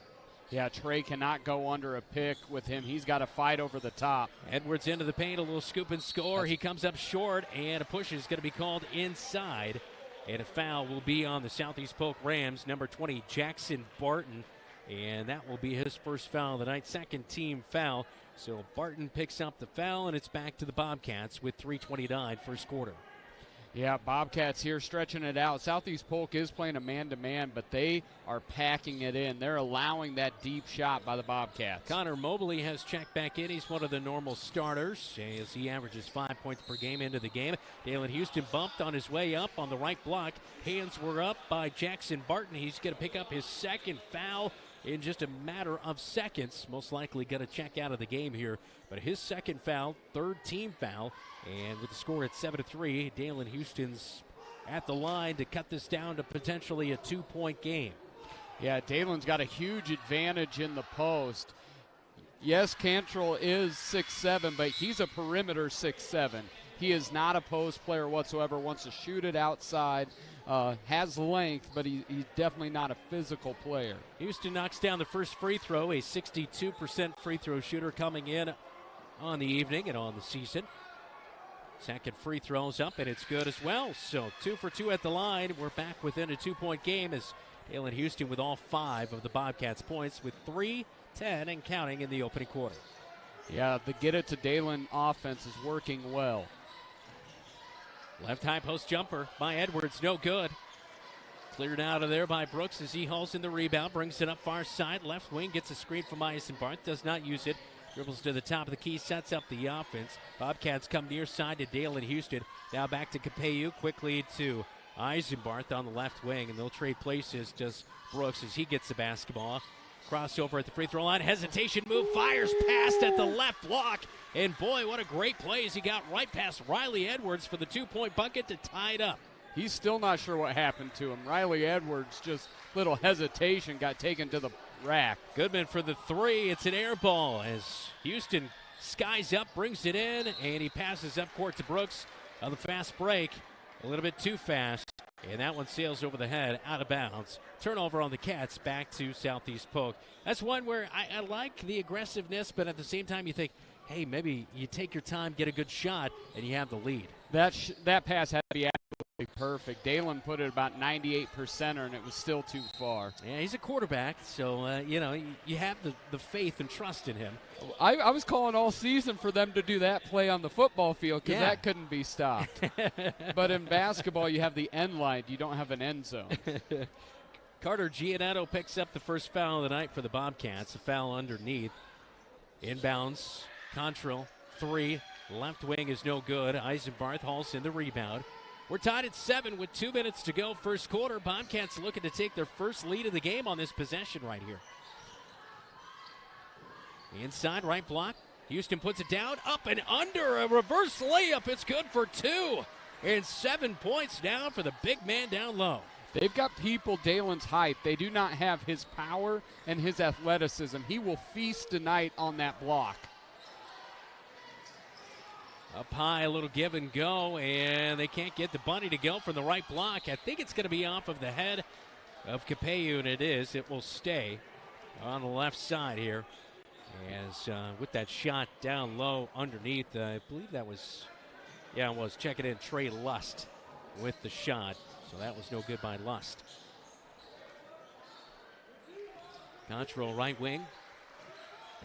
Yeah, Trey cannot go under a pick with him. He's got to fight over the top. Edwards into the paint, a little scoop and score. He comes up short, and a push is going to be called inside. And a foul will be on the Southeast Polk Rams, number 20, Jackson Barton. And that will be his first foul of the night, second team foul. So Barton picks up the foul, and it's back to the Bobcats with 3:29 first quarter. Yeah, Bobcats here stretching it out. Southeast Polk is playing a man-to-man, but they are packing it in. They're allowing that deep shot by the Bobcats. Connor Mobley has checked back in. He's one of the normal starters as he averages 5 points per game into the game. Dalen Houston bumped on his way up on the right block. Hands were up by Jackson Barton. He's going to pick up his second foul in just a matter of seconds. Most likely going to check out of the game here. But his second foul, third team foul. And with the score at 7-3, Dalen Houston's at the line to cut this down to potentially a 2-point game. Yeah, Dalen's got a huge advantage in the post. Yes, Cantrell is 6'7", but he's a perimeter 6'7". He is not a post player whatsoever, wants to shoot it outside, has length, but he's definitely not a physical player. Houston knocks down the first free throw, a 62% free throw shooter coming in on the evening and on the season. Second free throw's up, and it's good as well. So 2 for 2 at the line. We're back within a 2-point game as Dalen Houston with all 5 of the Bobcats' points with 3-10 and counting in the opening quarter. Yeah, the get it to Dalen offense is working well. Left high post jumper by Edwards, no good. Cleared out of there by Brooks as he hauls in the rebound, brings it up far side. Left wing gets a screen from Eisenbarth, does not use it. Dribbles to the top of the key, sets up the offense. Bobcats come near side to Dalen Houston. Now back to Capello, quickly to Eisenbarth on the left wing, and they'll trade places. Does Brooks as he gets the basketball. Crossover at the free throw line. Hesitation move, fires past at the left block. And boy, what a great play as he got right past Riley Edwards for the 2-point bucket to tie it up. He's still not sure what happened to him. Riley Edwards, just little hesitation, got taken to the rack. Goodman for the 3. It's an air ball as Houston skies up, brings it in, and he passes up court to Brooks on the fast break. A little bit too fast, and that one sails over the head, out of bounds. Turnover on the Cats, back to Southeast Polk. That's one where I like the aggressiveness, but at the same time you think, hey, maybe you take your time, get a good shot, and you have the lead. That pass had to be absolutely perfect. Dalen put it about 98%, and it was still too far. Yeah, he's a quarterback, so, you have the faith and trust in him. I was calling all season for them to do that play on the football field because Yeah. that couldn't be stopped. But in basketball, you have the end line. You don't have an end zone. Carter Giannetto picks up the first foul of the night for the Bobcats. A foul underneath. Inbounds. Contrill, 3. Left wing is no good. Eisenbarth hauls in the rebound. We're tied at 7 with 2 minutes to go. First quarter. Bobcats looking to take their first lead of the game on this possession right here. Inside right block. Houston puts it down. Up and under. A reverse layup. It's good for 2. And 7 points down for the big man down low. They've got people Dalen's height. They do not have his power and his athleticism. He will feast tonight on that block. Up high, a little give and go, and they can't get the bunny to go from the right block. I think it's going to be off of the head of Capello, and it is. It will stay on the left side here. As with that shot down low underneath, I believe that was, it was checking in Trey Lust with the shot. So that was no good by Lust. Control right wing.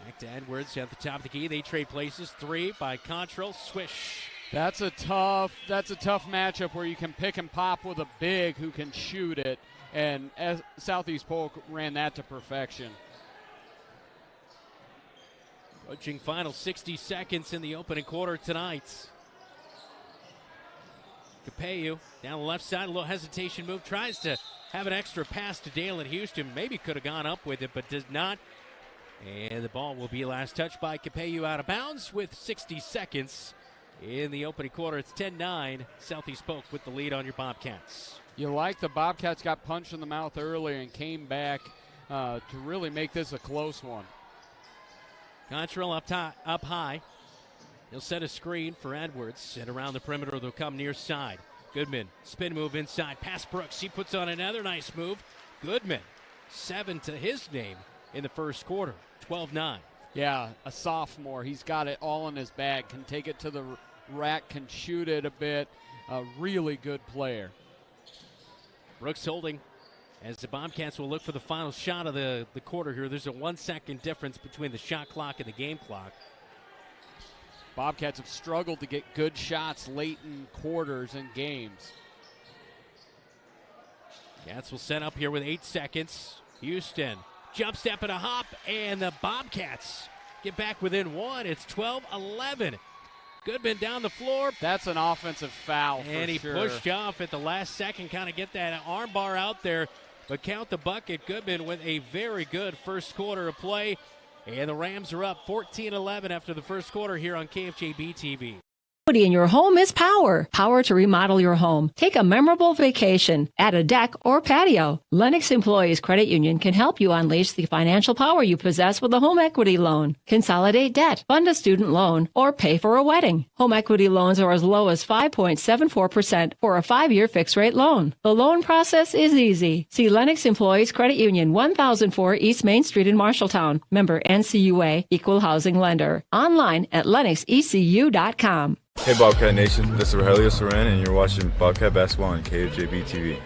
Back to Edwards at the top of the key. They trade places. 3 by Control. Swish. That's a tough matchup where you can pick and pop with a big who can shoot it. And Southeast Polk ran that to perfection. Approaching final 60 seconds in the opening quarter tonight. Capello down the left side, a little hesitation move, tries to have an extra pass to Dalen Houston. Maybe could have gone up with it, but does not. And the ball will be last touched by Capello out of bounds with 60 seconds in the opening quarter. It's 10-9. Southeast Polk with the lead on your Bobcats. You like the Bobcats got punched in the mouth earlier and came back to really make this a close one. Contrell up high. He'll set a screen for Edwards, and around the perimeter they'll come near side. Goodman, spin move inside, pass Brooks. He puts on another nice move. Goodman, 7 to his name in the first quarter, 12-9. Yeah, a sophomore. He's got it all in his bag, can take it to the rack, can shoot it a bit. A really good player. Brooks holding as the Bobcats will look for the final shot of the quarter here. There's a 1 second difference between the shot clock and the game clock. Bobcats have struggled to get good shots late in quarters and games. Cats will set up here with 8 seconds. Houston, jump step and a hop, and the Bobcats get back within 1. It's 12-11. Goodman down the floor. That's an offensive foul for And he sure. pushed off at the last second, kind of get that arm bar out there. But count the bucket. Goodman with a very good first quarter of play. And the Rams are up 14-11 after the first quarter here on KFJB-TV. In your home is power. Power to remodel your home. Take a memorable vacation. Add a deck or patio. Lennox Employees Credit Union can help you unleash the financial power you possess with a home equity loan. Consolidate debt, fund a student loan, or pay for a wedding. Home equity loans are as low as 5.74% for a 5-year fixed-rate loan. The loan process is easy. See Lennox Employees Credit Union, 1004 East Main Street in Marshalltown. Member NCUA, Equal Housing Lender. Online at lennoxecu.com. Hey Bobcat Nation, this is Rogelio Soren and you're watching Bobcat Basketball on KFJB-TV.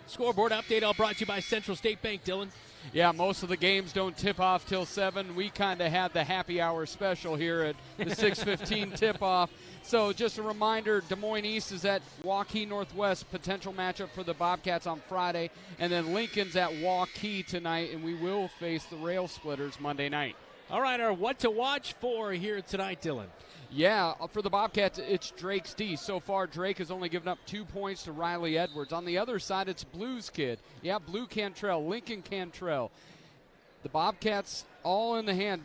Scoreboard update all brought to you by Central State Bank, Dylan. Yeah, most of the games don't tip off till 7. We kind of had the happy hour special here at the 6:15 tip-off. So just a reminder, Des Moines East is at Waukee Northwest, potential matchup for the Bobcats on Friday. And then Lincoln's at Waukee tonight, and we will face the Rail Splitters Monday night. All right, our what to watch for here tonight, Dylan. Yeah, for the Bobcats, it's Drake's D. So far, Drake has only given up 2 points to Riley Edwards. On the other side, it's Blue's kid. Yeah, Blue Cantrell, Lincoln Cantrell. The Bobcats all in the hand.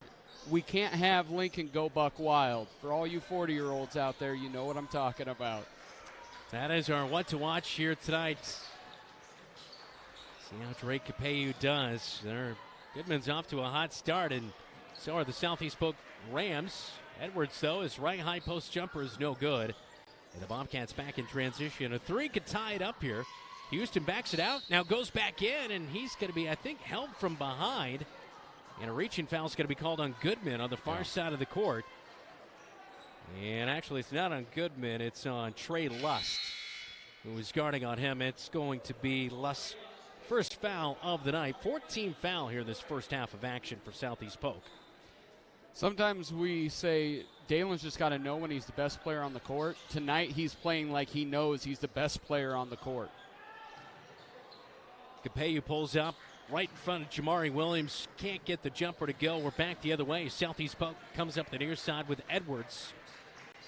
We can't have Lincoln go buck wild. For all you 40-year-olds out there, you know what I'm talking about. That is our what to watch here tonight. See how Drake Capello does. Goodman's off to a hot start, and so are the Southeast Polk Rams. Edwards, though, his right high post jumper is no good. And the Bobcats back in transition. A 3 could tie it up here. Houston backs it out, now goes back in, and he's going to be, I think, held from behind. And a reaching foul is going to be called on Goodman on the far side of the court. And actually, it's not on Goodman. It's on Trey Lust, who is guarding on him. It's going to be Lust's first foul of the night. 14 foul here this first half of action for Southeast Polk. Sometimes we say Dalen's just got to know when he's the best player on the court. Tonight, he's playing like he knows he's the best player on the court. Capello pulls up right in front of Jamari Williams. Can't get the jumper to go. We're back the other way. Southeast Polk comes up the near side with Edwards.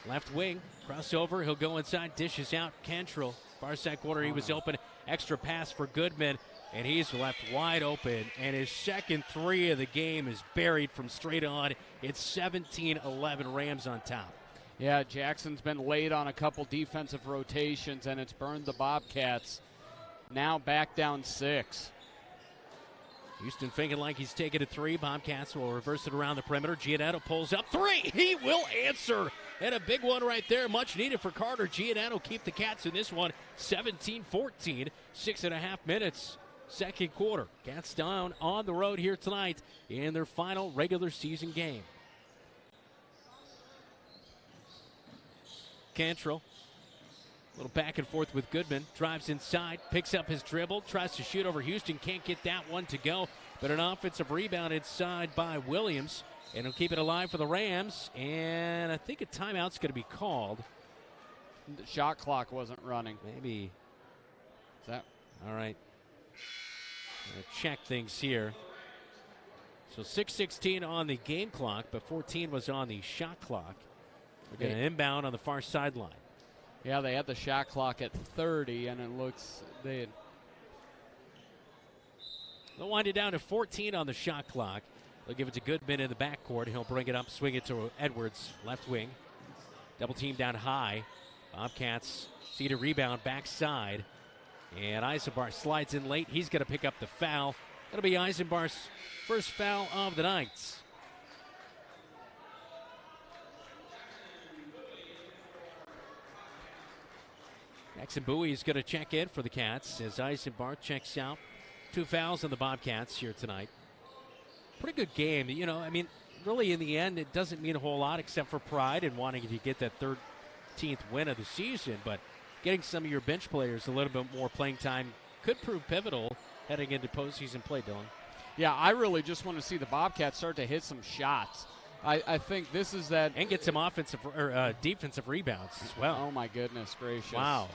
Left wing, crossover. He'll go inside, dishes out. Cantrell, far side corner. He was open. Extra pass for Goodman, and he's left wide open. And his second three of the game is buried from straight on. It's 17-11 Rams on top. Yeah, Jackson's been late on a couple defensive rotations, and it's burned the Bobcats. Now back down 6. Houston thinking like he's taking a three. Bobcats will reverse it around the perimeter. Giannetto pulls up three. He will answer. And a big one right there. Much needed for Carter. Giannetto keep the Cats in this one. 17-14. 6.5 minutes. Second quarter. Cats down on the road here tonight in their final regular season game. Cantrell. A little back and forth with Goodman. Drives inside, picks up his dribble, tries to shoot over Houston. Can't get that one to go. But an offensive rebound inside by Williams. And he'll keep it alive for the Rams. And I think a timeout's going to be called. The shot clock wasn't running. Maybe. Is that? All right. Gonna check things here. So 6:16 on the game clock, but 14 was on the shot clock. We're going to inbound on the far sideline. Yeah, they had the shot clock at 30, and it looks they'll wind it down to 14 on the shot clock. They'll give it to Goodman in the backcourt. He'll bring it up, swing it to Edwards, left wing. Double team down high. Bobcats see the rebound backside. And Eisenbar slides in late. He's going to pick up the foul. That'll be Eisenbar's first foul of the night. Jackson Bowie is going to check in for the Cats as Eisenbar checks out. 2 fouls on the Bobcats here tonight. Pretty good game. You know, I mean, really in the end, it doesn't mean a whole lot except for pride and wanting to get that 13th win of the season. But getting some of your bench players a little bit more playing time could prove pivotal heading into postseason play, Dylan. Yeah, I really just want to see the Bobcats start to hit some shots. I think this is that. And get some offensive or defensive rebounds as well. Oh, my goodness gracious. Wow.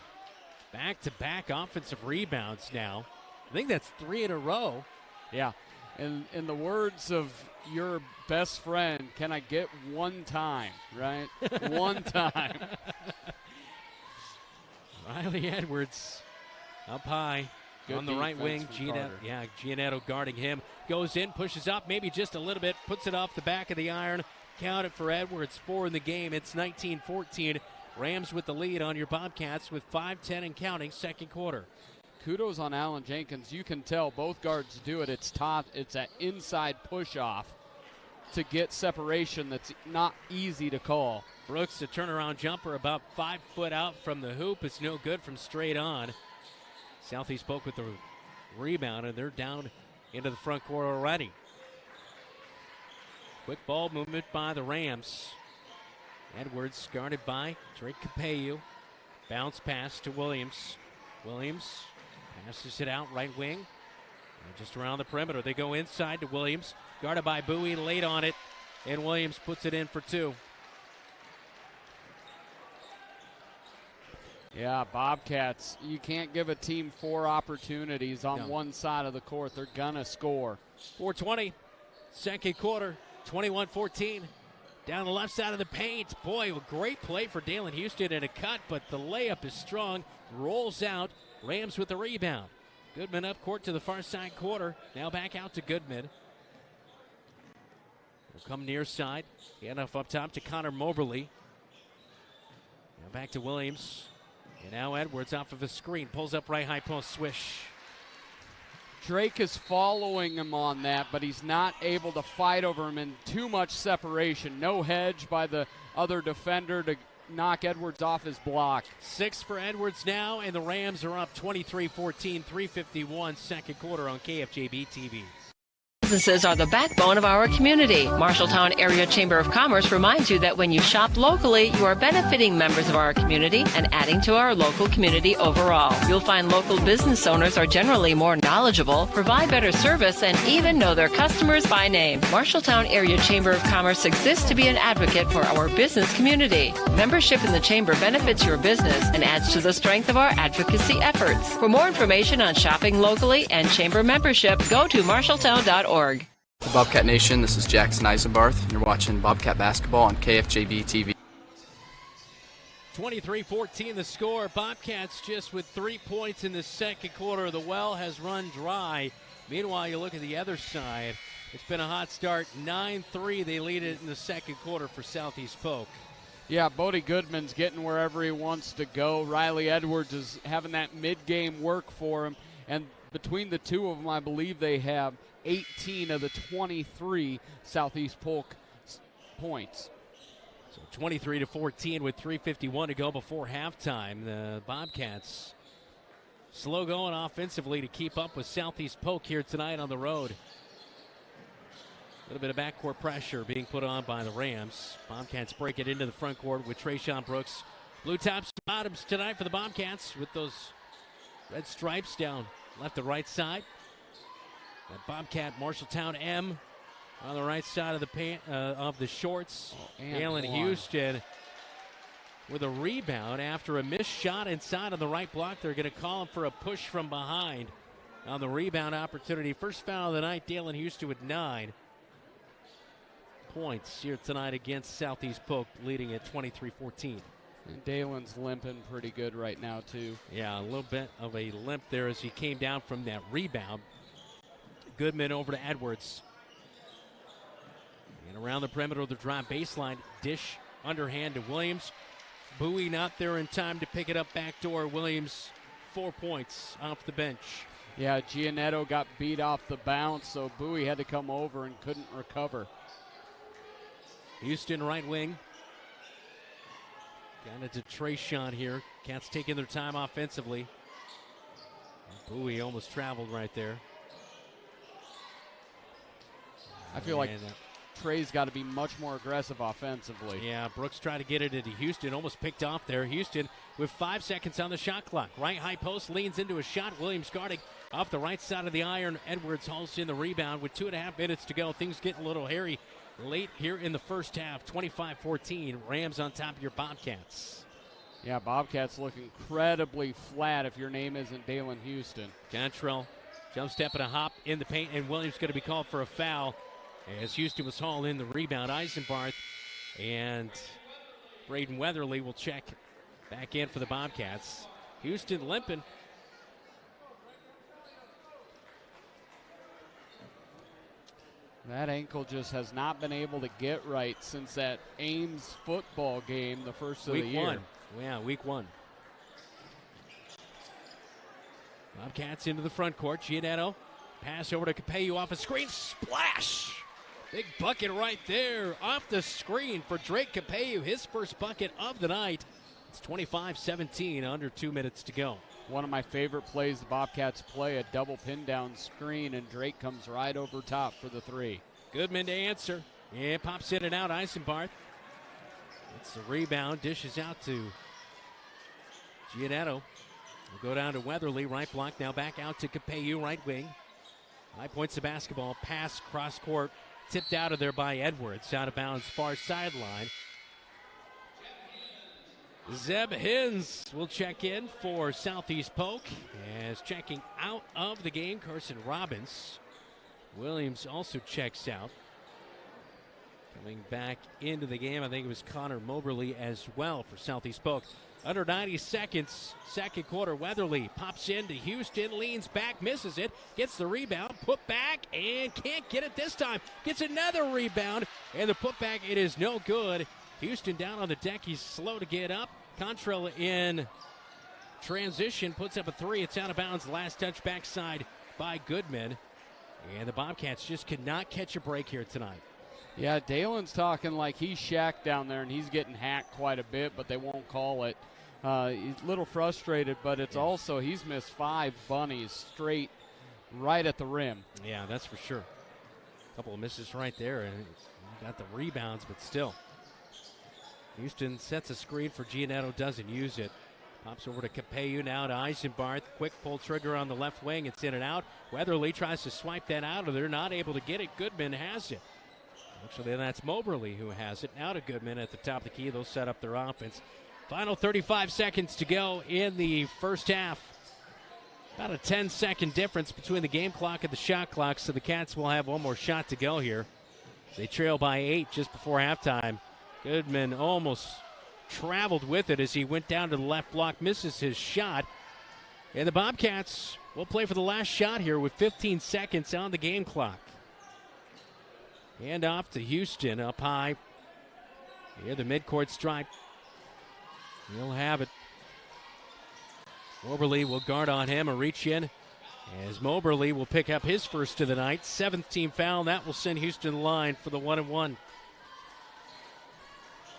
Back-to-back offensive rebounds now. I think that's 3 in a row. Yeah. And in the words of your best friend, can I get one time, right? One time. Riley Edwards up high. Good on the right wing. Giannetto guarding him. Goes in, pushes up, maybe just a little bit, puts it off the back of the iron. Count it for Edwards. 4 in the game. It's 19-14. Rams with the lead on your Bobcats with 5:10 and counting second quarter. Kudos on Allen Jenkins. You can tell both guards do it. It's tough. It's an inside push-off to get separation that's not easy to call. Brooks, a turnaround jumper about 5 foot out from the hoop. It's no good from straight on. Southeast Polk with the rebound, and they're down into the front court already. Quick ball movement by the Rams. Edwards guarded by Drake Capello. Bounce pass to Williams. Williams passes it out right wing. And just around the perimeter. They go inside to Williams. Guarded by Bowie, late on it. And Williams puts it in for 2. Yeah, Bobcats, you can't give a team 4 opportunities on one side of the court. They're going to score. 4:20, second quarter, 21-14. Down the left side of the paint. Boy, a great play for Dalen Houston and a cut, but the layup is strong. Rolls out. Rams with the rebound. Goodman up court to the far side quarter. Now back out to Goodman. Will come near side. Handoff up top to Connor Moberly. Now back to Williams. And now Edwards off of a screen. Pulls up right high post, swish. Drake is following him on that, but he's not able to fight over him in too much separation. No hedge by the other defender to knock Edwards off his block. 6 for Edwards now, and the Rams are up 23-14, 3:51 second quarter on KFJB-TV. businesses are the backbone of our community. Marshalltown Area Chamber of Commerce reminds you that when you shop locally, you are benefiting members of our community and adding to our local community overall. You'll find local business owners are generally more knowledgeable, provide better service, and even know their customers by name. Marshalltown Area Chamber of Commerce exists to be an advocate for our business community. Membership in the Chamber benefits your business and adds to the strength of our advocacy efforts. For more information on shopping locally and Chamber membership, go to marshalltown.org. The Bobcat Nation, this is Jackson Eisenbarth, and you're watching Bobcat basketball on KFJB-TV. 23-14 the score. Bobcats just with 3 points in the second quarter. The well has run dry. Meanwhile, you look at the other side. It's been a hot start. 9-3 they lead it in the second quarter for Southeast Polk. Yeah, Bodie Goodman's getting wherever he wants to go. Riley Edwards is having that mid-game work for him. And between the two of them, I believe they have 18 of the 23 Southeast Polk points. So 23-14 with 3:51 to go before halftime. The Bobcats slow going offensively to keep up with Southeast Polk here tonight on the road. A little bit of backcourt pressure being put on by the Rams. Bobcats break it into the front court with Trayshawn Brooks. Blue tops and bottoms tonight for the Bobcats with those red stripes down left to right side. That Bobcat Marshalltown M on the right side of the shorts. Alan Houston with a rebound after a missed shot inside on the right block. They're going to call him for a push from behind on the rebound opportunity. First foul of the night, Dalen Houston with 9 points here tonight against Southeast Polk, leading at 23-14. And Dalen's limping pretty good right now, too. Yeah, a little bit of a limp there as he came down from that rebound. Goodman over to Edwards. And around the perimeter of the drive baseline, dish underhand to Williams. Bowie not there in time to pick it up backdoor. Williams, 4 points off the bench. Yeah, Giannetto got beat off the bounce, so Bowie had to come over and couldn't recover. Houston right wing. Got it to Trayshawn here. Cats taking their time offensively. Bowie almost traveled right there. I feel like Trey's got to be much more aggressive offensively. Yeah, Brooks tried to get it into Houston, almost picked off there. Houston with 5 seconds on the shot clock. Right high post, leans into a shot. Williams guarding off the right side of the iron. Edwards hauls in the rebound with 2.5 minutes to go. Things getting a little hairy late here in the first half. 25-14, Rams on top of your Bobcats. Yeah, Bobcats look incredibly flat if your name isn't Dalen Houston. Cantrell jump step and a hop in the paint, and Williams going to be called for a foul as Houston was hauled in the rebound. Eisenbarth and Braden Weatherly will check back in for the Bobcats. Houston limping. That ankle just has not been able to get right since that Ames football game, the first of the year. Week 1. Yeah, week 1. Bobcats into the front court. Giannetto, pass over to Capello off a screen. Splash! Big bucket right there off the screen for Drake Capello. His first bucket of the night. It's 25-17, under 2 minutes to go. One of my favorite plays the Bobcats play, a double pin down screen, and Drake comes right over top for the 3. Goodman to answer. Yeah, pops in and out. Eisenbarth. It's the rebound. Dishes out to Giannetto. Will go down to Weatherly. Right block now back out to Capello, right wing. High points the basketball. Pass cross court. Tipped out of there by Edwards. Out of bounds far sideline. Zeb Hins will check in for Southeast Polk. As checking out of the game, Carson Robbins. Williams also checks out. Coming back into the game, I think it was Connor Moberly as well for Southeast Polk. Under 90 seconds, second quarter, Weatherly pops into Houston, leans back, misses it, gets the rebound, put back, and can't get it this time. Gets another rebound, and the putback, it is no good. Houston down on the deck, he's slow to get up. Contrell in transition, puts up a 3. It's out of bounds, last touch backside by Goodman. And the Bobcats just could not catch a break here tonight. Yeah, Dalen's talking like he's Shaq down there, and he's getting hacked quite a bit, but they won't call it. He's a little frustrated, but it's also he's missed 5 bunnies straight right at the rim. Yeah, that's for sure. couple of misses right there, and got the rebounds, but still. Houston sets a screen for Giannetto, doesn't use it. Pops over to Capello, now to Eisenbarth. Quick pull trigger on the left wing. It's in and out. Weatherly tries to swipe that out, or they're not able to get it. Goodman has it. Actually, that's Moberly who has it. Now to Goodman at the top of the key. They'll set up their offense. Final 35 seconds to go in the first half. About a 10-second difference between the game clock and the shot clock, so the Cats will have one more shot to go here. They trail by 8 just before halftime. Goodman almost traveled with it as he went down to the left block, misses his shot. And the Bobcats will play for the last shot here with 15 seconds on the game clock. Hand off to Houston up high. Here the midcourt stripe. He'll have it. Moberly will guard on him, a reach in. As Moberly will pick up his first of the night. 7th team foul, and that will send Houston to the line for the 1-and-1.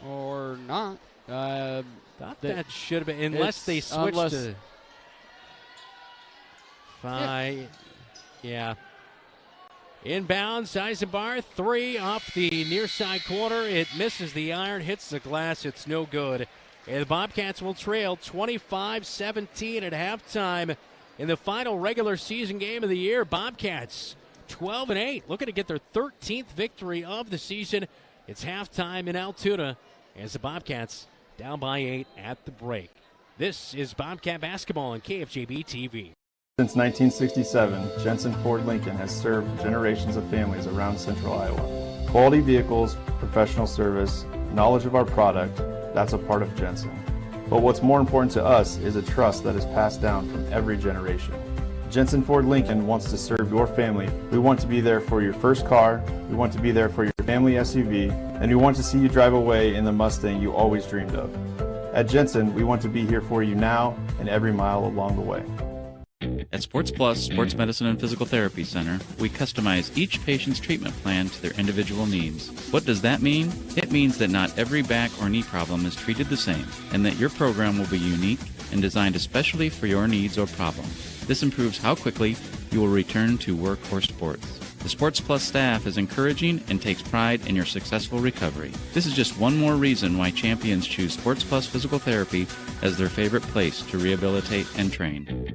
Or not. Thought that should have been, unless they switched to 5. Yeah. Inbounds, Eisenbarth, 3 off the near side corner. It misses the iron, hits the glass. It's no good. And the Bobcats will trail 25-17 at halftime in the final regular season game of the year. Bobcats 12-8, looking to get their 13th victory of the season. It's halftime in Altoona as the Bobcats down by 8 at the break. This is Bobcat basketball on KFJB-TV. Since 1967, Jensen Ford Lincoln has served generations of families around central Iowa. Quality vehicles, professional service, knowledge of our product, that's a part of Jensen. But what's more important to us is a trust that is passed down from every generation. Jensen Ford Lincoln wants to serve your family. We want to be there for your first car, we want to be there for your family SUV, and we want to see you drive away in the Mustang you always dreamed of. At Jensen, we want to be here for you now and every mile along the way. At Sports Plus Sports Medicine and Physical Therapy Center, we customize each patient's treatment plan to their individual needs. What does that mean? It means that not every back or knee problem is treated the same, and that your program will be unique and designed especially for your needs or problem. This improves how quickly you will return to work or sports. The Sports Plus staff is encouraging and takes pride in your successful recovery. This is just one more reason why champions choose Sports Plus Physical Therapy as their favorite place to rehabilitate and train.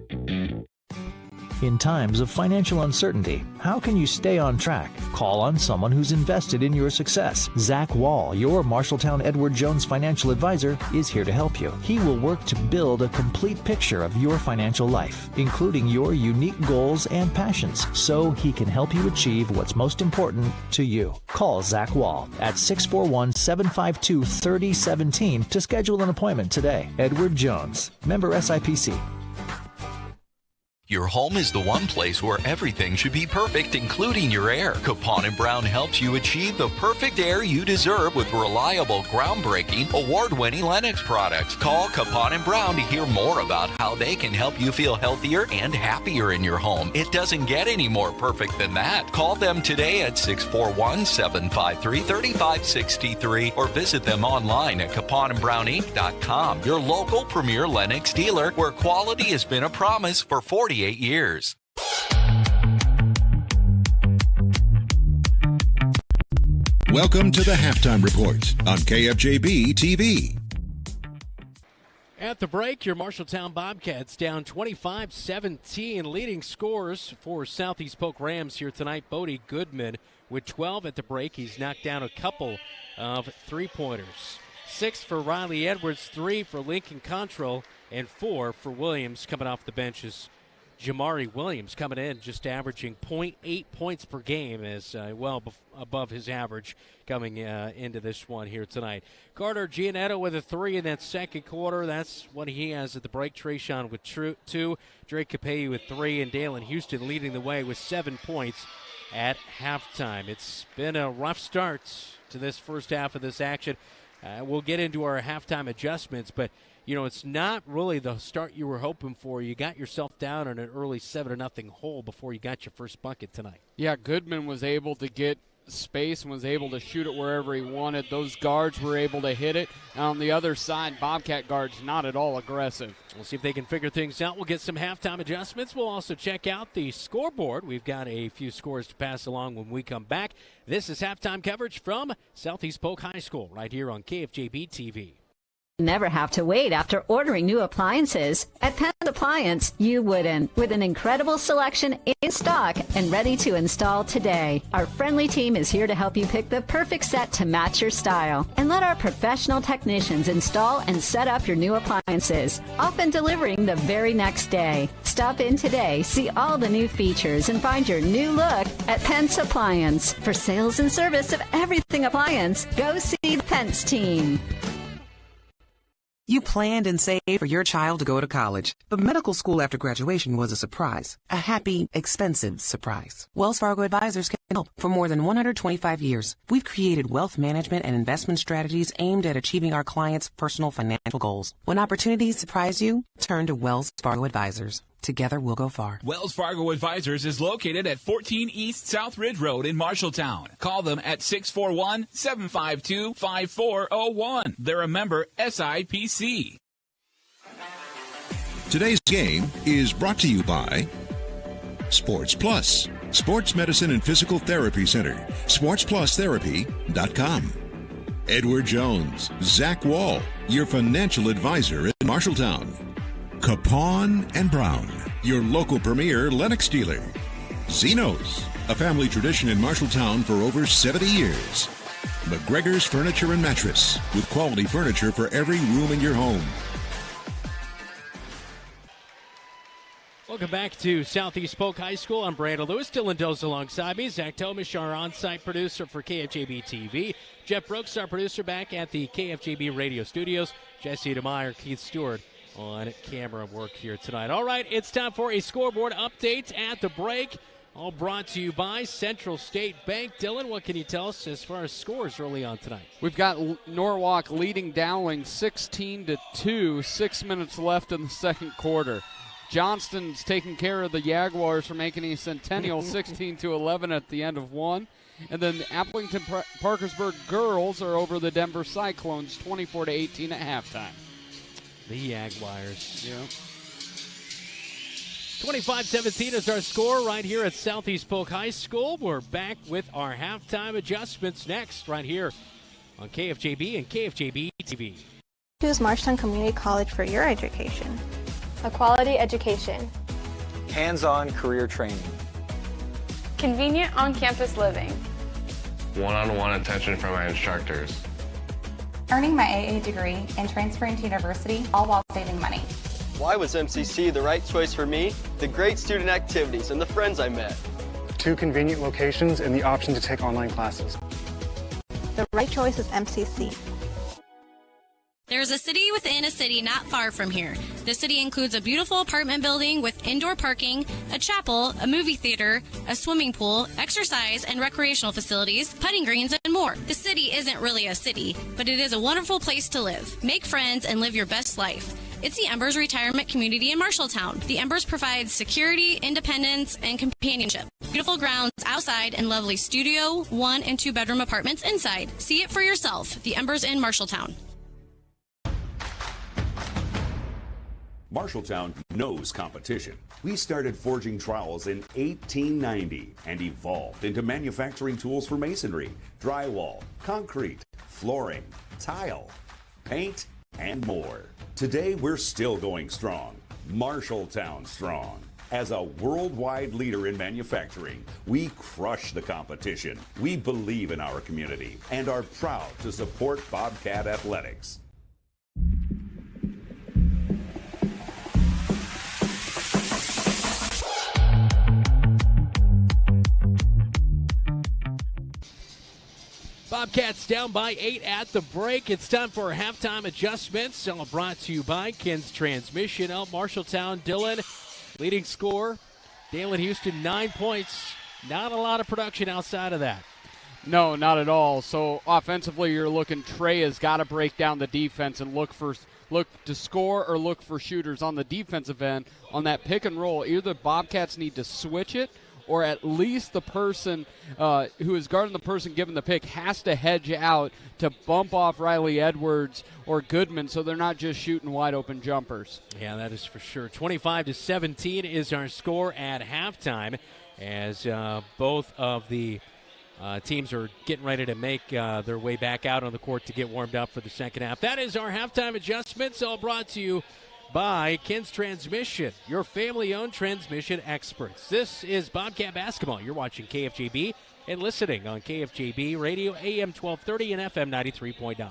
In times of financial uncertainty, how can you stay on track? Call on someone who's invested in your success. Zach Wall, your Marshalltown Edward Jones financial advisor, is here to help you. He will work to build a complete picture of your financial life, including your unique goals and passions, so he can help you achieve what's most important to you. Call Zach Wall at 641-752-3017 to schedule an appointment today. Edward Jones, member SIPC. Your home is the one place where everything should be perfect, including your air. Capon & Brown helps you achieve the perfect air you deserve with reliable, groundbreaking, award-winning Lennox products. Call Capon & Brown to hear more about how they can help you feel healthier and happier in your home. It doesn't get any more perfect than that. Call them today at 641-753-3563 or visit them online at caponandbrowninc.com. Your local premier Lennox dealer, where quality has been a promise for 48 years. Welcome to the Halftime Report on KFJB-TV. At the break, your Marshalltown Bobcats down 25-17. Leading scorers for Southeast Polk Rams here tonight, Bodie Goodman with 12 at the break. He's knocked down a couple of three-pointers. 6 for Riley Edwards, 3 for Lincoln Control, and 4 for Williams coming off the benches. Jamari Williams coming in just averaging 0.8 points per game, as above his average coming into this one here tonight. Carter Giannetto with a 3 in that second quarter. That's what he has at the break. Trayshawn with 2. Drake Capello with 3, and Dalen Houston leading the way with 7 points at halftime. It's been a rough start to this first half of this action. We'll get into our halftime adjustments, but you know, it's not really the start you were hoping for. You got yourself down on an early 7-0 hole before you got your first bucket tonight. Yeah, Goodman was able to get space and was able to shoot it wherever he wanted. Those guards were able to hit it. And on the other side, Bobcat guards not at all aggressive. We'll see if they can figure things out. We'll get some halftime adjustments. We'll also check out the scoreboard. We've got a few scores to pass along when we come back. This is halftime coverage from Southeast Polk High School right here on KFJB-TV. Never have to wait after ordering new appliances. At Penn's Appliance, you wouldn't. With an incredible selection in stock and ready to install today. Our friendly team is here to help you pick the perfect set to match your style. And let our professional technicians install and set up your new appliances, often delivering the very next day. Stop in today, see all the new features, and find your new look at Penn's Appliance. For sales and service of everything appliance, go see the Penn's team. You planned and saved for your child to go to college, but medical school after graduation was a surprise. A happy, expensive surprise. Wells Fargo Advisors can help. For more than 125 years, we've created wealth management and investment strategies aimed at achieving our clients' personal financial goals. When opportunities surprise you, turn to Wells Fargo Advisors. Together we'll go far. Wells Fargo Advisors is located at 14 East South Ridge Road in Marshalltown. Call them at 641-752-5401. They're a member SIPC. Today's game is brought to you by Sports Plus, Sports Medicine and Physical Therapy Center, sportsplusTherapy.com. Edward Jones, Zach Wall, your financial advisor in Marshalltown. Capon and Brown, your local premier Lennox dealer. Zeno's, a family tradition in Marshalltown for over 70 years. McGregor's Furniture and Mattress, with quality furniture for every room in your home. Welcome back to Southeast Polk High School. I'm Brandon Lewis. Dylan Does alongside me. Zach Tomish, our on-site producer for KFJB-TV. Jeff Brooks, our producer back at the KFJB radio studios. Jesse DeMeyer, Keith Stewart on camera work here tonight. All right, it's time for a scoreboard update at the break. All brought to you by Central State Bank. Dylan, what can you tell us as far as scores early on tonight? We've got Norwalk leading Dowling 16-2, 6 minutes left in the second quarter. Johnston's taking care of the Jaguars for making a Centennial 16-11 at the end of one. And then the Applington Parkersburg girls are over the Denver Cyclones 24-18 at halftime. The Jaguars. Yeah. 25-17 is our score right here at Southeast Polk High School. We're back with our halftime adjustments next right here on KFJB and KFJB-TV. Choose Marshalltown Community College for your education. A quality education. Hands-on career training. Convenient on-campus living. One-on-one attention from my instructors. Earning my AA degree and transferring to university, all while saving money. Why was MCC the right choice for me? The great student activities and the friends I met. 2 convenient locations and the option to take online classes. The right choice is MCC. There's a city within a city not far from here. The city includes a beautiful apartment building with indoor parking, a chapel, a movie theater, a swimming pool, exercise and recreational facilities, putting greens, and more. The city isn't really a city, but it is a wonderful place to live. Make friends and live your best life. It's the Embers Retirement Community in Marshalltown. The Embers provides security, independence, and companionship. Beautiful grounds outside and lovely studio, 1 and 2 bedroom apartments inside. See it for yourself. The Embers in Marshalltown. Marshalltown knows competition. We started forging trowels in 1890 and evolved into manufacturing tools for masonry, drywall, concrete, flooring, tile, paint, and more. Today, we're still going strong. Marshalltown strong. As a worldwide leader in manufacturing, we crush the competition. We believe in our community and are proud to support Bobcat athletics. Bobcats down by 8 at the break. It's time for halftime adjustments. All brought to you by Ken's Transmission out Marshalltown. Dylan, leading scorer. Dalen Houston, 9 points. Not a lot of production outside of that. No, not at all. So offensively, you're looking. Trey has got to break down the defense and look to score or look for shooters on the defensive end on that pick and roll. Either the Bobcats need to switch it, or at least the person who is guarding the person giving the pick has to hedge out to bump off Riley Edwards or Goodman so they're not just shooting wide open jumpers. Yeah, that is for sure. 25-17 is our score at halftime as both of the teams are getting ready to make their way back out on the court to get warmed up for the second half. That is our halftime adjustments, all brought to you by Ken's Transmission, your family-owned transmission experts. This is Bobcat Basketball. You're watching KFJB and listening on KFJB Radio, AM 1230 and FM 93.9.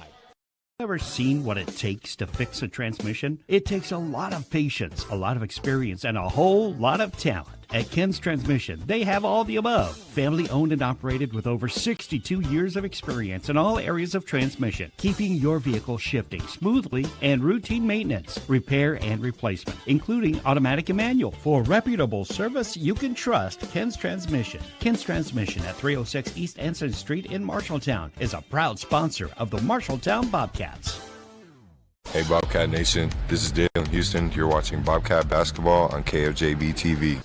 Ever seen what it takes to fix a transmission? It takes a lot of patience, a lot of experience, and a whole lot of talent. At Ken's Transmission, they have all the above. Family owned and operated with over 62 years of experience in all areas of transmission, keeping your vehicle shifting smoothly and routine maintenance, repair and replacement, including automatic and manual. For reputable service you can trust, Ken's Transmission. Ken's Transmission at 306 East Anson Street in Marshalltown is a proud sponsor of the Marshalltown Bobcats. Hey Bobcat Nation, this is Dale Houston. You're watching Bobcat Basketball on KFJB-TV.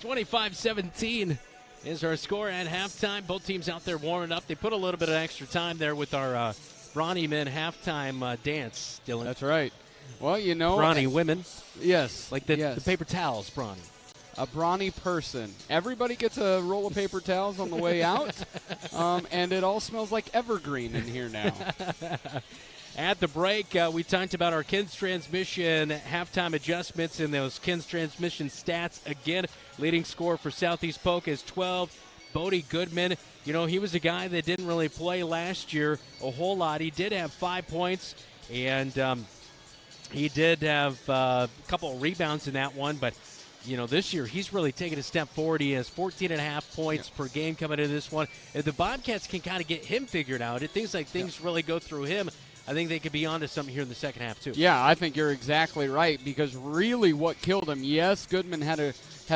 25-17 is our score at halftime. Both teams out there warming up. They put a little bit of extra time there with our Brawny men halftime dance, Dylan. That's right. Well, you know. Brawny women. Yes. Like the paper towels, Brawny. A brawny person. Everybody gets a roll of paper towels on the way out, and it all smells like evergreen in here now. At the break, we talked about our Ken's Transmission halftime adjustments and those Ken's Transmission stats. Again, leading scorer for Southeast Polk is 12. Bodie Goodman, you know, he was a guy that didn't really play last year a whole lot. He did have 5 points, and he did have a couple of rebounds in that one. But, you know, this year he's really taken a step forward. He has 14.5 points per game coming into this one. If the Bobcats can kind of get him figured out, if things really go through him, I think they could be onto something here in the second half, too. Yeah, I think you're exactly right, because really what killed him, yes, Goodman had a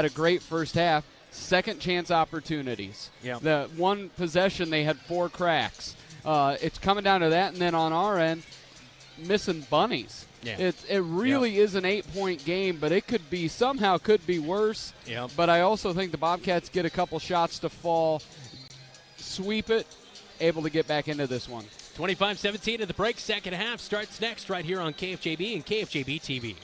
great first half, second chance opportunities. Yeah. The one possession, they had 4 cracks. It's coming down to that, and then on our end, missing bunnies. Yeah. It really is an 8-point game, but it could be worse. Yeah. But I also think the Bobcats get a couple shots to fall, sweep it, able to get back into this one. 25-17 at the break. Second half starts next right here on KFJB and KFJB-TV.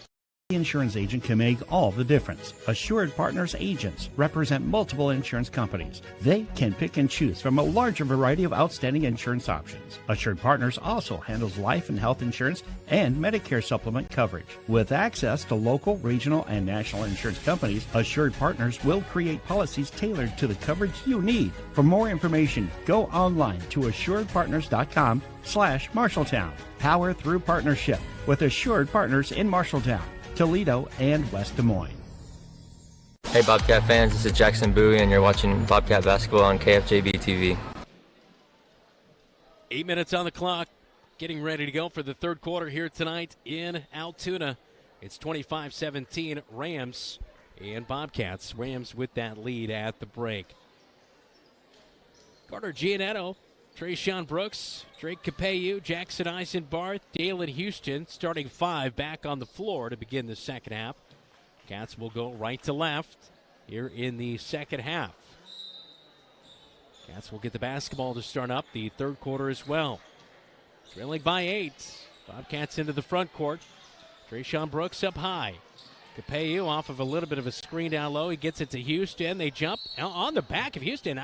The insurance agent can make all the difference. Assured Partners agents represent multiple insurance companies. They can pick and choose from a larger variety of outstanding insurance options. Assured Partners also handles life and health insurance and Medicare supplement coverage. With access to local, regional, and national insurance companies, Assured Partners will create policies tailored to the coverage you need. For more information, go online to assuredpartners.com/Marshalltown. Power through partnership with Assured Partners in Marshalltown, Toledo, and West Des Moines. Hey Bobcat fans, this is Jackson Bowie and you're watching Bobcat Basketball on KFJB-TV. 8 minutes on the clock, getting ready to go for the third quarter here tonight in Altoona. It's 25-17 Rams and Bobcats. Rams with that lead at the break. Carter Giannetto, Trayshawn Brooks, Drake Capellu, Jackson Eisenbarth, Dalen Houston, starting 5 back on the floor to begin the second half. Cats will go right to left here in the second half. Cats will get the basketball to start up the third quarter as well. Trailing by 8. Bobcats into the front court. Trayshawn Brooks up high. Capellu off of a little bit of a screen down low. He gets it to Houston. They jump on the back of Houston.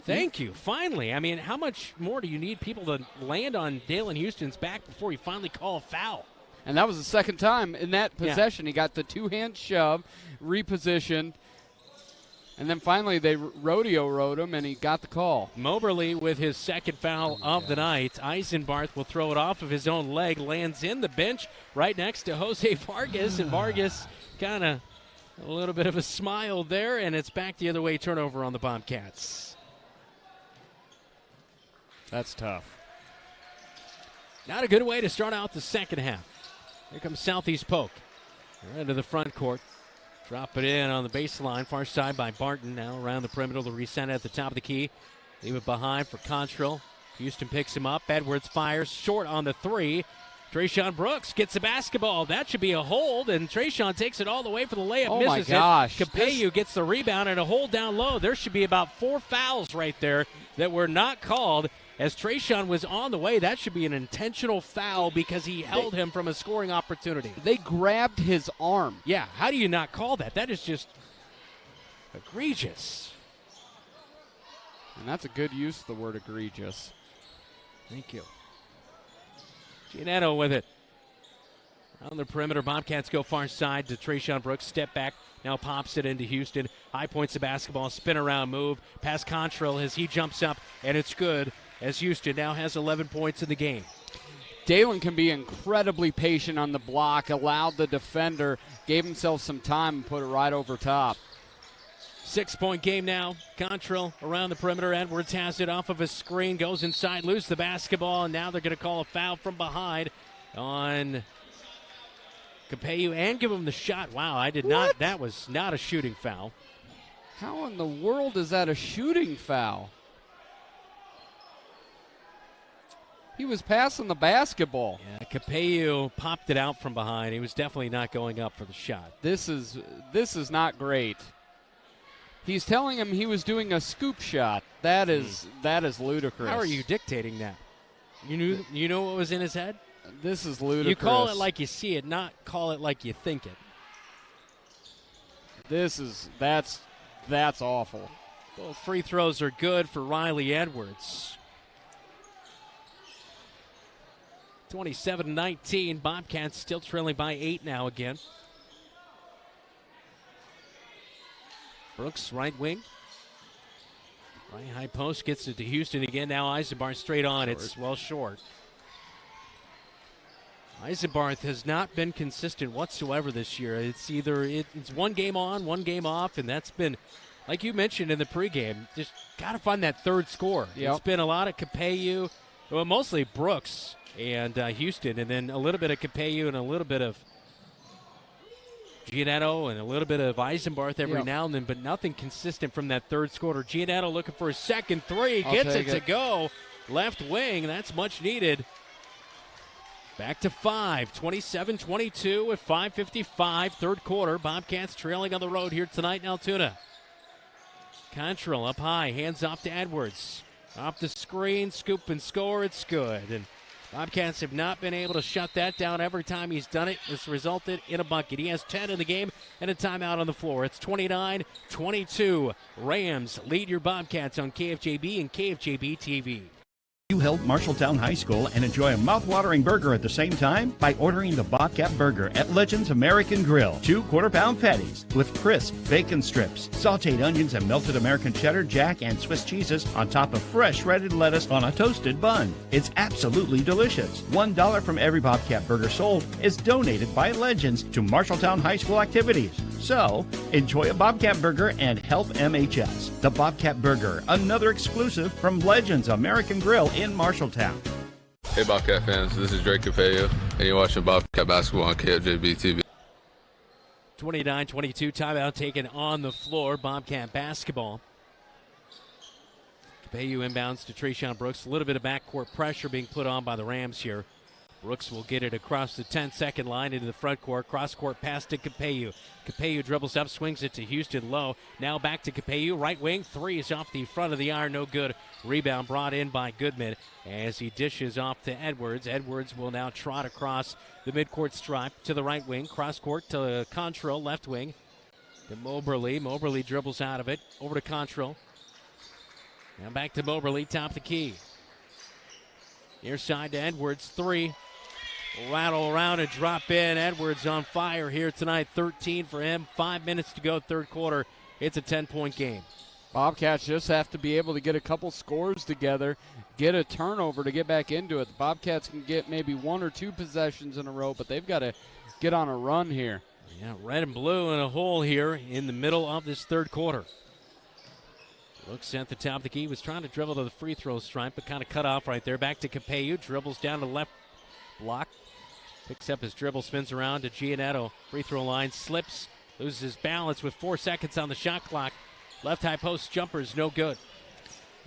Thank you. Finally. I mean, how much more do you need people to land on Dalen Houston's back before you finally call a foul? And that was the second time in that possession. Yeah. He got the two-hand shove, repositioned, and then finally they rode him, and he got the call. Moberly with his second foul of the night. Eisenbarth will throw it off of his own leg, lands in the bench right next to Jose Vargas, and Vargas kind of a little bit of a smile there, and it's back the other way, turnover on the Bobcats. That's tough. Not a good way to start out the second half. Here comes Southeast Polk. They're into the front court. Drop it in on the baseline, far side by Barton. Now around the perimeter, the reset at the top of the key. Leave it behind for Contrill. Houston picks him up. Edwards fires short on the 3. Trayshawn Brooks gets the basketball. That should be a hold, and Trayshawn takes it all the way for the layup. Oh, misses my gosh. it. Capeyu gets the rebound and a hold down low. There should be about 4 fouls right there that were not called. As Trayshawn was on the way, that should be an intentional foul because he held him from a scoring opportunity. They grabbed his arm. Yeah, how do you not call that? That is just egregious. And that's a good use of the word egregious. Thank you. Giannetto with it. On the perimeter, Bobcats go far side to Trayshawn Brooks. Step back, now pops it into Houston. High points the basketball, spin around move. Past Contrail as he jumps up, and it's good as Houston now has 11 points in the game. Dalen can be incredibly patient on the block, allowed the defender, gave himself some time and put it right over top. 6-point game now. Contrail around the perimeter. Edwards has it off of a screen, goes inside, lose the basketball, and now they're going to call a foul from behind on Capeyu and give him the shot. Wow, I did not. That was not a shooting foul. How in the world is that a shooting foul? He was passing the basketball. Yeah, Capeyu popped it out from behind. He was definitely not going up for the shot. This is not great. He's telling him he was doing a scoop shot. That is ludicrous. How are you dictating that? You know what was in his head? This is ludicrous. You call it like you see it, not call it like you think it. That's awful. Both free throws are good for Riley Edwards. 27-19. Bobcats still trailing by 8 now again. Brooks, right wing. Right high post, gets it to Houston again. Now Eisenbarth straight on. It's well short. Eisenbarth has not been consistent whatsoever this year. It's either it's one game on, one game off, and that's been, like you mentioned in the pregame, just got to find that third score. Yep. It's been a lot of Capeyu, well, mostly Brooks and Houston, and then a little bit of Capeyu and a little bit of Giannetto and a little bit of Eisenbarth every now and then, but nothing consistent from that third scorer. Giannetto looking for a second three, gets it to go. Left wing, that's much needed. Back to 5, 27-22 with 5:55, third quarter. Bobcats trailing on the road here tonight in Altoona. Contrail up high, hands off to Edwards. Off the screen, scoop and score, it's good. And Bobcats have not been able to shut that down. Every time he's done it, it's resulted in a bucket. He has 10 in the game and a timeout on the floor. It's 29-22. Rams lead your Bobcats on KFJB and KFJB-TV. You help Marshalltown High School and enjoy a mouth-watering burger at the same time by ordering the Bobcat Burger at Legends American Grill. 2 quarter-pound patties with crisp bacon strips, sauteed onions, and melted American cheddar, jack, and Swiss cheeses on top of fresh shredded lettuce on a toasted bun. It's absolutely delicious. $1 from every Bobcat Burger sold is donated by Legends to Marshalltown High School activities. So, enjoy a Bobcat Burger and help MHS. The Bobcat Burger, another exclusive from Legends American Grill in Marshalltown. Hey Bobcat fans, this is Drake Capeyu, and you're watching Bobcat Basketball on KFJB-TV. 29-22, timeout taken on the floor. Bobcat basketball. Capeyu inbounds to Trayshawn Brooks. A little bit of backcourt pressure being put on by the Rams here. Brooks will get it across the 10-second line into the front court. Cross-court pass to Capeyu. Capeyu dribbles up, swings it to Houston low. Now back to Capeyu. Right wing, 3 is off the front of the iron. No good. Rebound brought in by Goodman as he dishes off to Edwards. Edwards will now trot across the midcourt stripe to the right wing. Cross-court to Contrail, left wing. To Moberly. Moberly dribbles out of it. Over to Contrail. Now back to Moberly, top of the key. Near side to Edwards, 3. Rattle around and drop in. Edwards on fire here tonight. 13 for him. 5 minutes to go, third quarter. It's a 10-point game. Bobcats just have to be able to get a couple scores together, get a turnover to get back into it. The Bobcats can get maybe 1 or 2 possessions in a row, but they've got to get on a run here. Yeah, red and blue in a hole here in the middle of this third quarter. Looks at the top of the key. Was trying to dribble to the free throw stripe, but kind of cut off right there. Back to Capeyu. Dribbles down to the left block. Picks up his dribble, spins around to Giannetto. Free throw line, slips, loses his balance with 4 seconds on the shot clock. Left high post jumper is no good.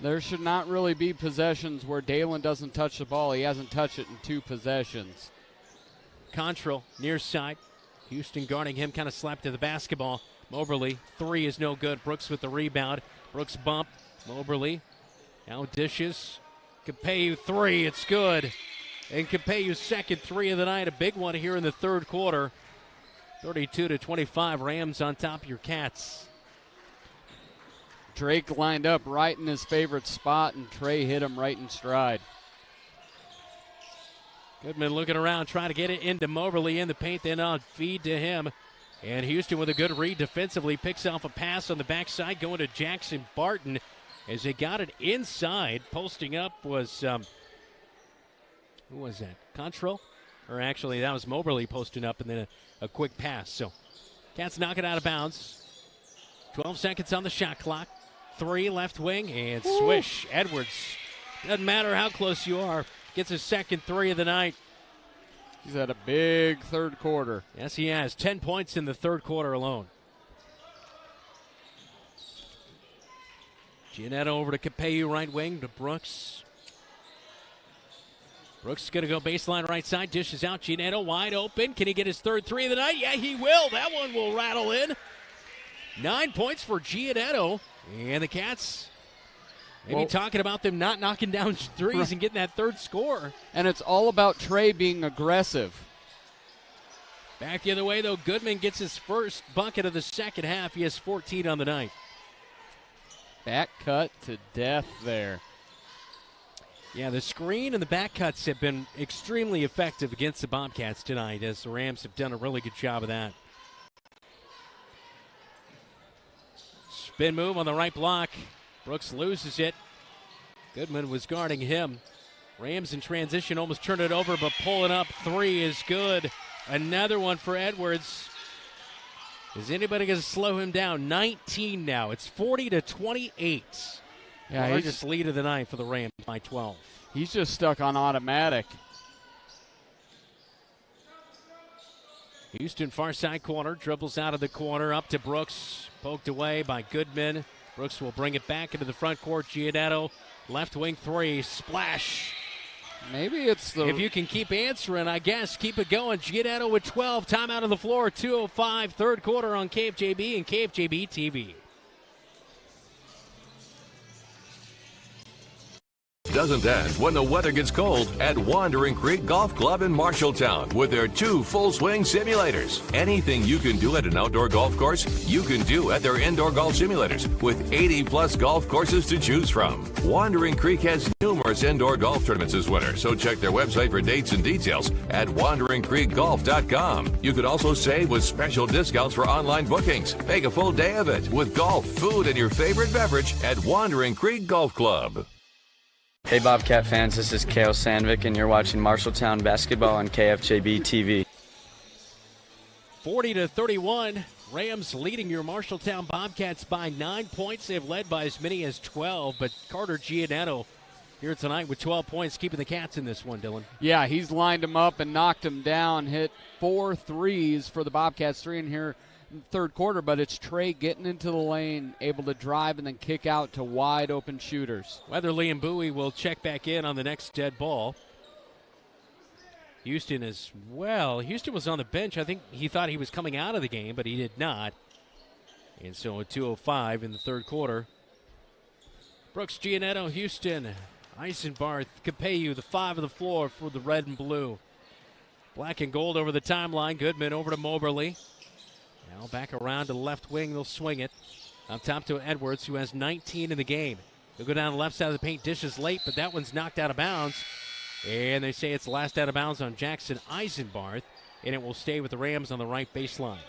There should not really be possessions where Dalen doesn't touch the ball. He hasn't touched it in 2 possessions. Contrell, near side. Houston guarding him, kind of slapped to the basketball. Moberly, 3 is no good. Brooks with the rebound. Brooks bumped. Moberly now dishes. Capello, 3, it's good. And Capello's second 3 of the night, a big one here in the third quarter. 32-25, Rams on top of your Cats. Drake lined up right in his favorite spot, and Trey hit him right in stride. Goodman looking around, trying to get it into Moberly in the paint, then on feed to him. And Houston with a good read defensively, picks off a pass on the backside, going to Jackson Barton as they got it inside. Posting up was, who was that? Contrell? Or actually, that was Moberly posting up, and then a quick pass. So Cats knock it out of bounds. 12 seconds on the shot clock. 3 left wing, and swish. Edwards, doesn't matter how close you are, gets his second 3 of the night. He's had a big third quarter. Yes, he has. 10 points in the third quarter alone. Giannetto over to Capello, right wing to Brooks. Brooks going to go baseline right side, dishes out. Giannetto wide open. Can he get his third 3 of the night? Yeah, he will. That one will rattle in. 9 points for Giannetto. And the Cats maybe talking about them not knocking down threes and getting that third score. And it's all about Trey being aggressive. Back the other way, though, Goodman gets his first bucket of the second half. He has 14 on the night. Back cut to death there. Yeah, the screen and the back cuts have been extremely effective against the Bobcats tonight, as the Rams have done a really good job of that. Spin move on the right block. Brooks loses it. Goodman was guarding him. Rams in transition almost turned it over, but pulling up 3 is good. Another one for Edwards. Is anybody going to slow him down? 19 now. It's 40-28. Yeah, largest lead of the night for the Rams by 12. He's just stuck on automatic. Houston far side corner, dribbles out of the corner, up to Brooks, poked away by Goodman. Brooks will bring it back into the front court. Giannetto, left wing 3, splash. Maybe it's the... If you can keep answering, I guess, keep it going. Giannetto with 12, time out of the floor, 2:05, third quarter on KFJB and KFJB-TV. Doesn't end when the weather gets cold at Wandering Creek Golf Club in Marshalltown with their 2 full swing simulators. Anything you can do at an outdoor golf course, you can do at their indoor golf simulators with 80+ golf courses to choose from. Wandering Creek has numerous indoor golf tournaments this winter, so check their website for dates and details at wanderingcreekgolf.com. You could also save with special discounts for online bookings. Make a full day of it with golf, food, and your favorite beverage at Wandering Creek Golf Club. Hey Bobcat fans, this is Kale Sandvik and you're watching Marshalltown basketball on KFJB-TV. 40-31, Rams leading your Marshalltown Bobcats by 9 points. They've led by as many as 12, but Carter Giannetto here tonight with 12 points, keeping the Cats in this one, Dylan. Yeah, he's lined them up and knocked them down, hit 4 threes for the Bobcats, 3 in here in the third quarter, but it's Trey getting into the lane, able to drive and then kick out to wide open shooters. Weatherly and Bowie will check back in on the next dead ball. Houston as well. Houston was on the bench. I think he thought he was coming out of the game, but he did not. And so a 2:05 in the third quarter. Brooks, Giannetto, Houston, Eisenbarth, Capello, the 5 of the floor for the red and blue. Black and gold over the timeline. Goodman over to Moberly. Now back around to the left wing. They'll swing it. Up top to Edwards, who has 19 in the game. They'll go down the left side of the paint. Dishes late, but that one's knocked out of bounds. And they say it's last out of bounds on Jackson Eisenbarth, and it will stay with the Rams on the right baseline.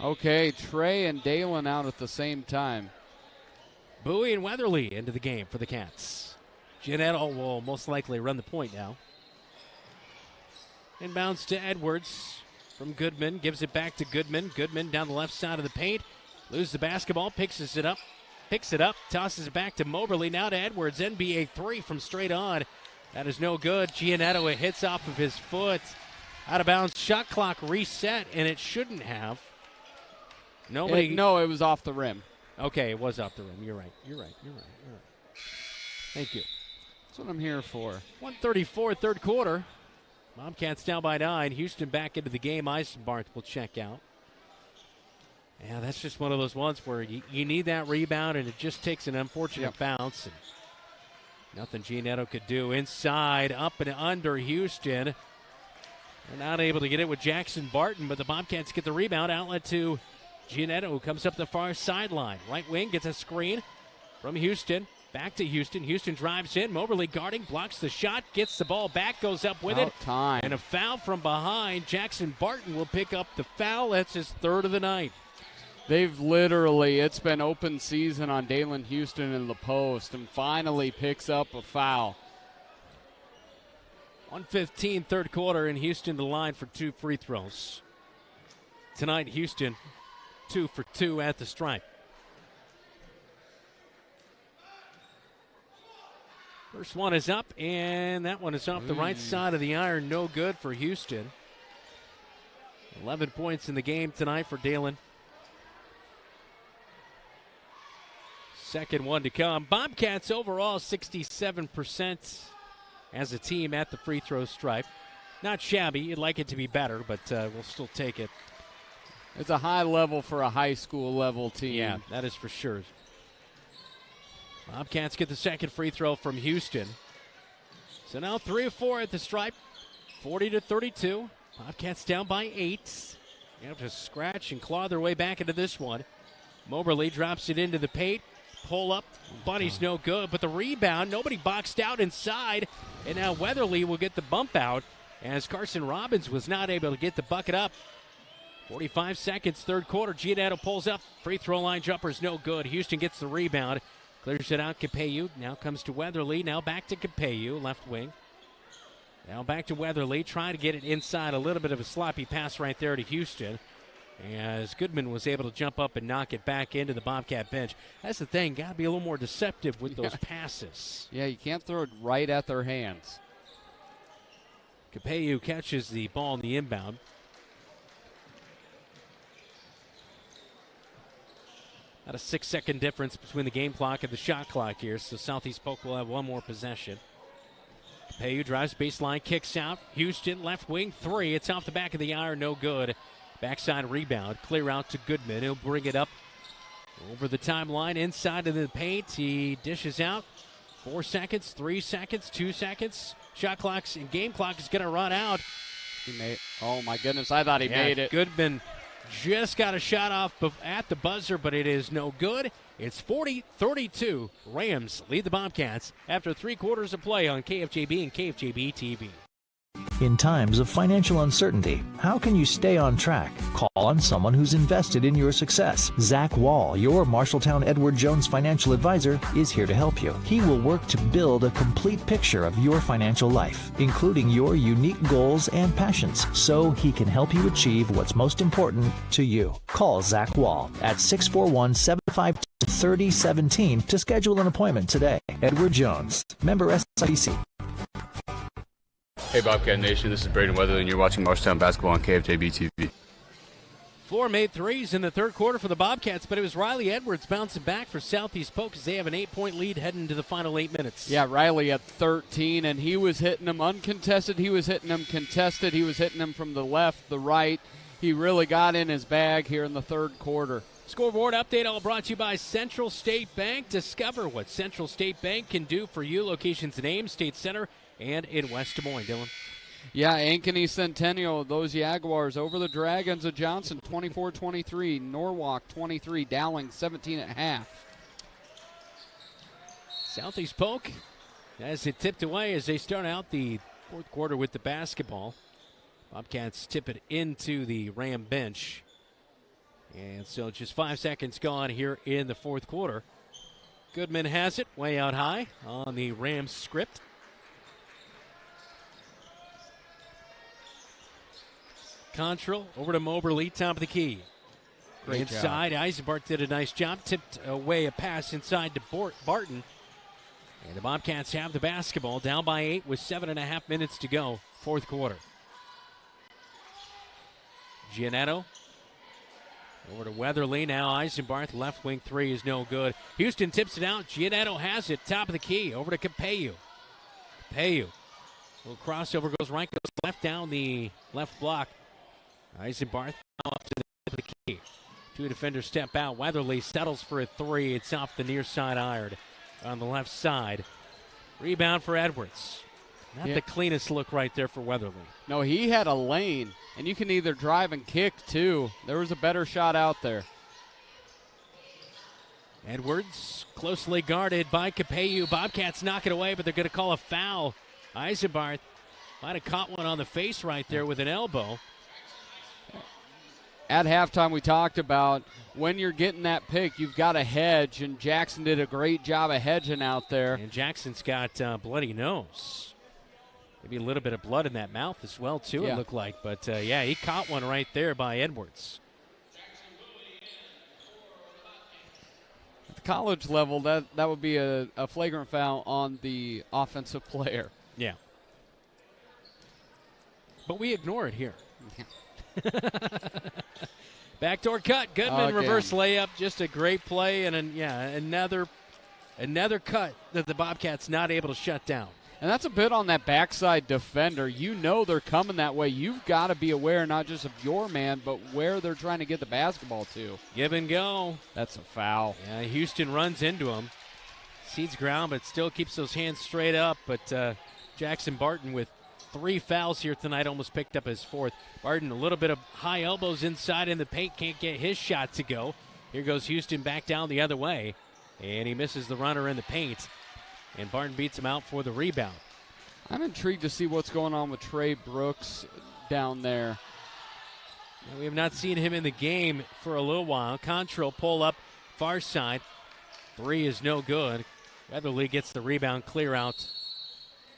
Okay, Trey and Dalen out at the same time. Bowie and Weatherly into the game for the Cats. Giannetto will most likely run the point now. Inbounds to Edwards from Goodman. Gives it back to Goodman. Goodman down the left side of the paint. Loses the basketball. Picks it up. Tosses it back to Moberly. Now to Edwards. NBA 3 from straight on. That is no good. Giannetto, it hits off of his foot. Out of bounds. Shot clock reset, and it shouldn't have. No, it was off the rim. Okay, it was off the rim. You're right. Thank you. That's what I'm here for. 1:34, third quarter. Bobcats down by 9. Houston back into the game. Eisenbarth will check out. Yeah, that's just one of those ones where you need that rebound, and it just takes an unfortunate bounce. And nothing Giannetto could do. Inside, up and under Houston. They're not able to get it with Jackson Barton, but the Bobcats get the rebound. Outlet to Giannetto, who comes up the far sideline. Right wing gets a screen from Houston. Back to Houston. Houston drives in. Moberly guarding, blocks the shot, gets the ball back, goes up with it. Time. And a foul from behind. Jackson Barton will pick up the foul. That's his third of the night. They've literally, it's been open season on Dalen Houston in the post, and finally picks up a foul. 1:15 third quarter, and Houston the line for 2 free throws. Tonight, Houston 2 for 2 at the stripe. First one is up, and that one is off the right side of the iron. No good for Houston. 11 points in the game tonight for Dalen. Second one to come. Bobcats overall 67% as a team at the free throw stripe. Not shabby. You'd like it to be better, but we'll still take it. It's a high level for a high school level team. Yeah, that is for sure. Bobcats get the second free throw from Houston. So now 3 of 4 at the stripe. 40-32. Bobcats down by 8. They have to scratch and claw their way back into this one. Moberly drops it into the paint. Pull up. Bunny's no good, but the rebound, nobody boxed out inside. And now Weatherly will get the bump out as Carson Robbins was not able to get the bucket up. 45 seconds, third quarter. Giannetto pulls up. Free throw line jumper's no good. Houston gets the rebound. Clears it out. Capeyu now comes to Weatherly. Now back to Capeyu, left wing. Now back to Weatherly. Trying to get it inside. A little bit of a sloppy pass right there to Houston, as Goodman was able to jump up and knock it back into the Bobcat bench. That's the thing. Got to be a little more deceptive with those passes. Yeah, you can't throw it right at their hands. Capeyu catches the ball in the inbound. About a 6-second difference between the game clock and the shot clock here, so Southeast Polk will have one more possession. Capeyu drives baseline, kicks out. Houston, left wing, 3. It's off the back of the iron, no good. Backside rebound, clear out to Goodman. He'll bring it up over the timeline, inside of the paint. He dishes out. 4 seconds, 3 seconds, 2 seconds. Shot clock's and game clock is going to run out. He made. Oh my goodness! I thought he made it. Goodman just got a shot off at the buzzer, but it is no good. It's 40-32. Rams lead the Bobcats after 3 quarters of play on KFJB and KFJB-TV. In times of financial uncertainty, how can you stay on track? Call on someone who's invested in your success. Zach Wall, your Marshalltown Edward Jones financial advisor, is here to help you. He will work to build a complete picture of your financial life, including your unique goals and passions, so he can help you achieve what's most important to you. Call Zach Wall at 641-752-3017 to schedule an appointment today. Edward Jones, member SIPC. Hey Bobcat Nation, this is Braden Weatherly, and you're watching Marshalltown basketball on KFJB-TV. 4 made threes in the third quarter for the Bobcats, but it was Riley Edwards bouncing back for Southeast Polk as they have an 8-point lead heading into the final 8 minutes. Yeah, Riley at 13, and he was hitting them uncontested. He was hitting them contested. He was hitting them from the left, the right. He really got in his bag here in the third quarter. Scoreboard update all brought to you by Central State Bank. Discover what Central State Bank can do for you. Locations in Ames, State Center, and in West Des Moines. Dylan. Yeah, Ankeny Centennial, those Jaguars over the Dragons of Johnson, 24-23. Norwalk, 23. Dowling, 17.5. Southeast Polk has it tipped away as they start out the fourth quarter with the basketball. Bobcats tip it into the Ram bench. And so just 5 seconds gone here in the fourth quarter. Goodman has it way out high on the Rams script. Contral over to Moberly, top of the key. Great inside, job. Eisenbarth did a nice job. Tipped away a pass inside to Barton. And the Bobcats have the basketball down by 8 with 7.5 minutes to go. Fourth quarter. Giannetto over to Weatherly. Now Eisenbarth, left wing 3 is no good. Houston tips it out. Giannetto has it, top of the key. Over to Capeyu. Capeyu Little crossover goes right, goes left down the left block. Eisenbarth up to the key. Two defenders step out. Weatherly settles for a three. It's off the near side iron on the left side. Rebound for Edwards. Not the cleanest look right there for Weatherly. No, he had a lane, and you can either drive and kick, too. There was a better shot out there. Edwards closely guarded by Capello. Bobcats knock it away, but they're going to call a foul. Eisenbarth might have caught one on the face right there with an elbow. At halftime, we talked about when you're getting that pick, you've got to hedge, and Jackson did a great job of hedging out there. And Jackson's got bloody nose. Maybe a little bit of blood in that mouth as well, too, it looked like. But, he caught one right there by Edwards. At the college level, that would be a flagrant foul on the offensive player. Yeah. But we ignore it here. Backdoor cut. Goodman reverse layup. Just a great play. And, another cut that the Bobcats not able to shut down. And that's a bit on that backside defender. You know they're coming that way. You've got to be aware not just of your man, but where they're trying to get the basketball to. Give and go. That's a foul. Yeah, Houston runs into him. Cedes ground, but still keeps those hands straight up. But Jackson Barton with 3 fouls here tonight, almost picked up his 4th. Barton, a little bit of high elbows inside in the paint, can't get his shot to go. Here goes Houston back down the other way, and he misses the runner in the paint. And Barton beats him out for the rebound. I'm intrigued to see what's going on with Trey Brooks down there. We have not seen him in the game for a little while. Contrell pull up far side. 3 is no good. Weatherly gets the rebound, clear out.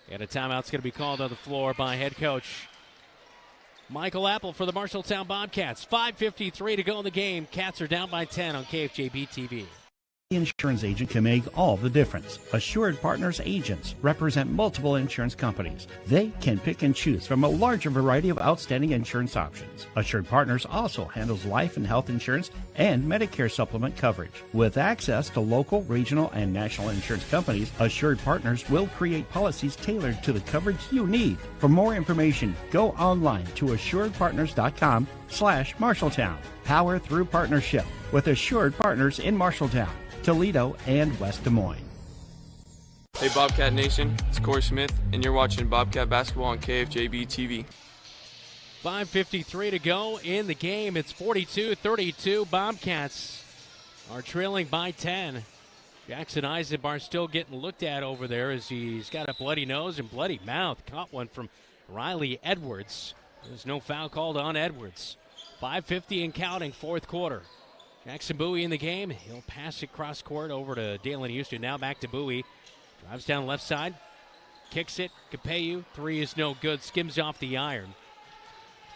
And a timeout's going to be called on the floor by head coach Michael Apple for the Marshalltown Bobcats. 5:53 to go in the game. Cats are down by 10 on KFJB-TV. The insurance agent can make all the difference. Assured Partners agents represent multiple insurance companies. They can pick and choose from a larger variety of outstanding insurance options. Assured Partners also handles life and health insurance and Medicare supplement coverage. With access to local, regional, and national insurance companies, Assured Partners will create policies tailored to the coverage you need. For more information, go online to assuredpartners.com/Marshalltown. Power through partnership with Assured Partners in Marshalltown, Toledo, and West Des Moines. Hey Bobcat Nation, it's Corey Smith, and you're watching Bobcat Basketball on KFJB-TV. 5:53 to go in the game. It's 42-32. Bobcats are trailing by 10. Jackson Eisenbarth still getting looked at over there as he's got a bloody nose and bloody mouth. Caught one from Riley Edwards. There's no foul called on Edwards. 5:50 and counting, 4th quarter. Jackson Bowie in the game. He'll pass it cross court over to Dalen Houston. Now back to Bowie. Drives down left side. Kicks it. Capello. 3 is no good. Skims off the iron.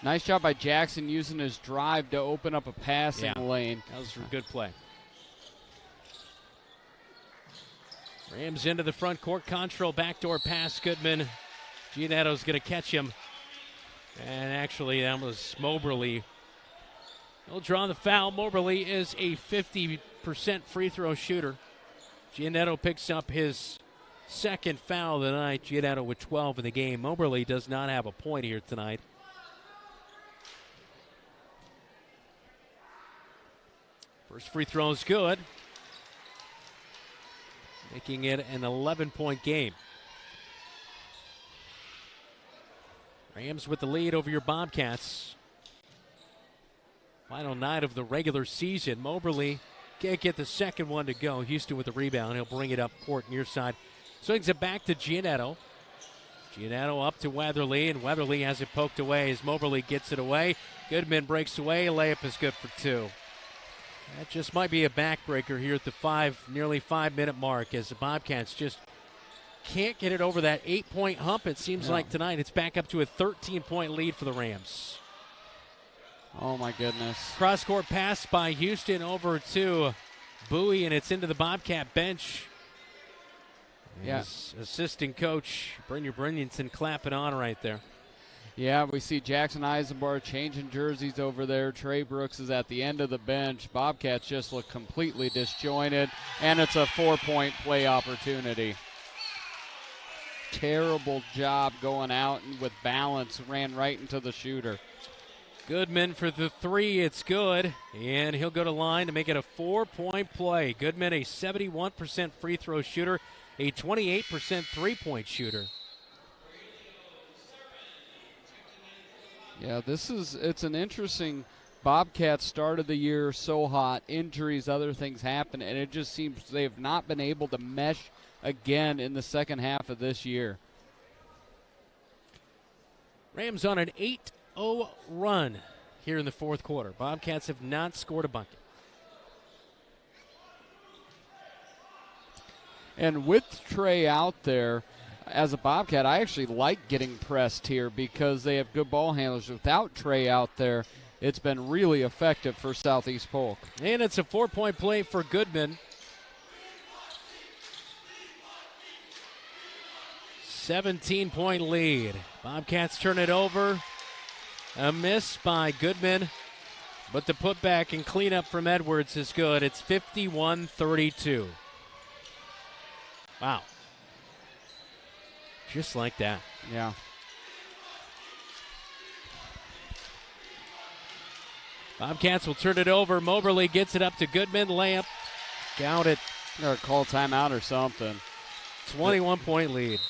Nice job by Jackson using his drive to open up a passing lane. That was a good play. Rams into the front court. Control backdoor pass. Goodman. Giannetto's going to catch him. And actually, that was Moberly. He'll draw the foul. Moberly is a 50% free throw shooter. Giannetto picks up his 2nd foul of the night. Giannetto with 12 in the game. Moberly does not have a point here tonight. First free throw is good, making it an 11-point game. Rams with the lead over your Bobcats. Final night of the regular season. Moberly can't get the 2nd one to go. Houston with the rebound. He'll bring it up court near side. Swings it back to Giannetto. Giannetto up to Weatherly, and Weatherly has it poked away as Moberly gets it away. Goodman breaks away. Layup is good for 2. That just might be a backbreaker here at the nearly 5-minute mark as the Bobcats just can't get it over that 8-point hump. It seems like tonight it's back up to a 13-point lead for the Rams. Oh, my goodness. Cross-court pass by Houston over to Bowie, and it's into the Bobcat bench. Yes. Assistant coach Brynjar Brynjolfsson clapping on right there. Yeah, we see Jackson Eisenbarth changing jerseys over there. Trey Brooks is at the end of the bench. Bobcats just look completely disjointed, and it's a 4-point play opportunity. terrible job going out and with balance ran right into the shooter. Goodman for the three. It's good. And he'll go to line to make it a 4-point play. Goodman, a 71% free throw shooter, a 28% three-point shooter. Yeah, it's an interesting. Bobcats started the year so hot, injuries, other things happen, and it just seems they have not been able to mesh again in the second half of this year. Rams on an 8-0 run here in the fourth quarter. Bobcats have not scored a bucket. And with Trey out there, as a Bobcat, I actually like getting pressed here because they have good ball handlers. Without Trey out there, it's been really effective for Southeast Polk. And it's a 4-point play for Goodman. 17-point lead. Bobcats turn it over. A miss by Goodman, but the putback and cleanup from Edwards is good. It's 51-32. Wow. Just like that. Yeah. Bobcats will turn it over. Moberly gets it up to Goodman. Layup. Count it. Or call timeout or something. 21-point lead.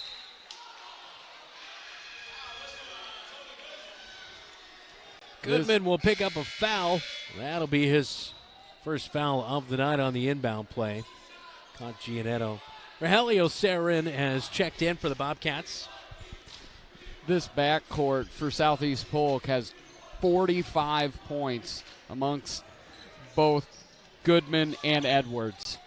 Goodman will pick up a foul. That'll be his first foul of the night on the inbound play. Caught Giannetto. Rogelio Sarin has checked in for the Bobcats. This backcourt for Southeast Polk has 45 points amongst both Goodman and Edwards.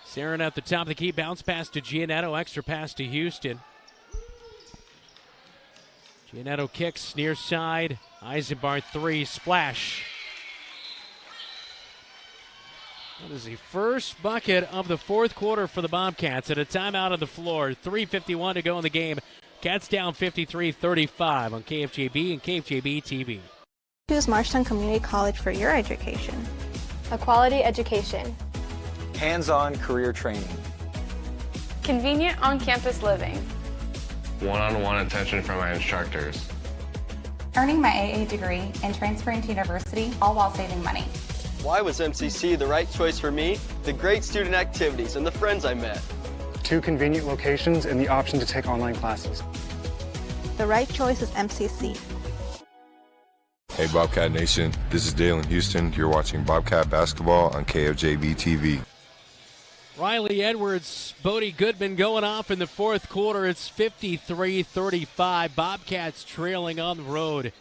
Sarin at the top of the key. Bounce pass to Giannetto. Extra pass to Houston. Giannetto kicks near side. Eisenbart three. Splash. That is the first bucket of the fourth quarter for the Bobcats at a timeout on the floor. 3:51 to go in the game. Cats down 53-35 on KFJB and KFJB-TV. Choose Marshalltown Community College for your education. A quality education. Hands-on career training. Convenient on-campus living. One-on-one attention from my instructors. Earning my AA degree and transferring to university, all while saving money. Why was MCC the right choice for me? The great student activities and the friends I met. 2 convenient locations and the option to take online classes. The right choice is MCC. Hey Bobcat Nation, this is Dale in Houston. You're watching Bobcat basketball on KFJB-TV. Riley Edwards, Bodie Goodman going off in the fourth quarter. It's 53-35. Bobcats trailing on the road.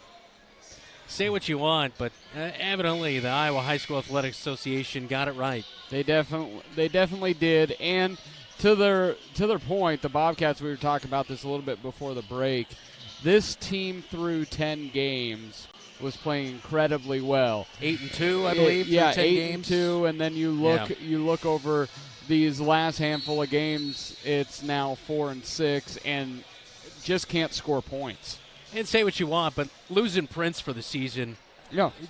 Say what you want, but evidently the Iowa High School Athletics Association got it right. They definitely did, and to their point, the Bobcats, we were talking about this a little bit before the break, this team through 10 games was playing incredibly well. 8-2, I believe. Yeah, 10 games. 8-2, and then you look over these last handful of games, it's now 4-6, and just can't score points. And say what you want, but losing Prince for the season,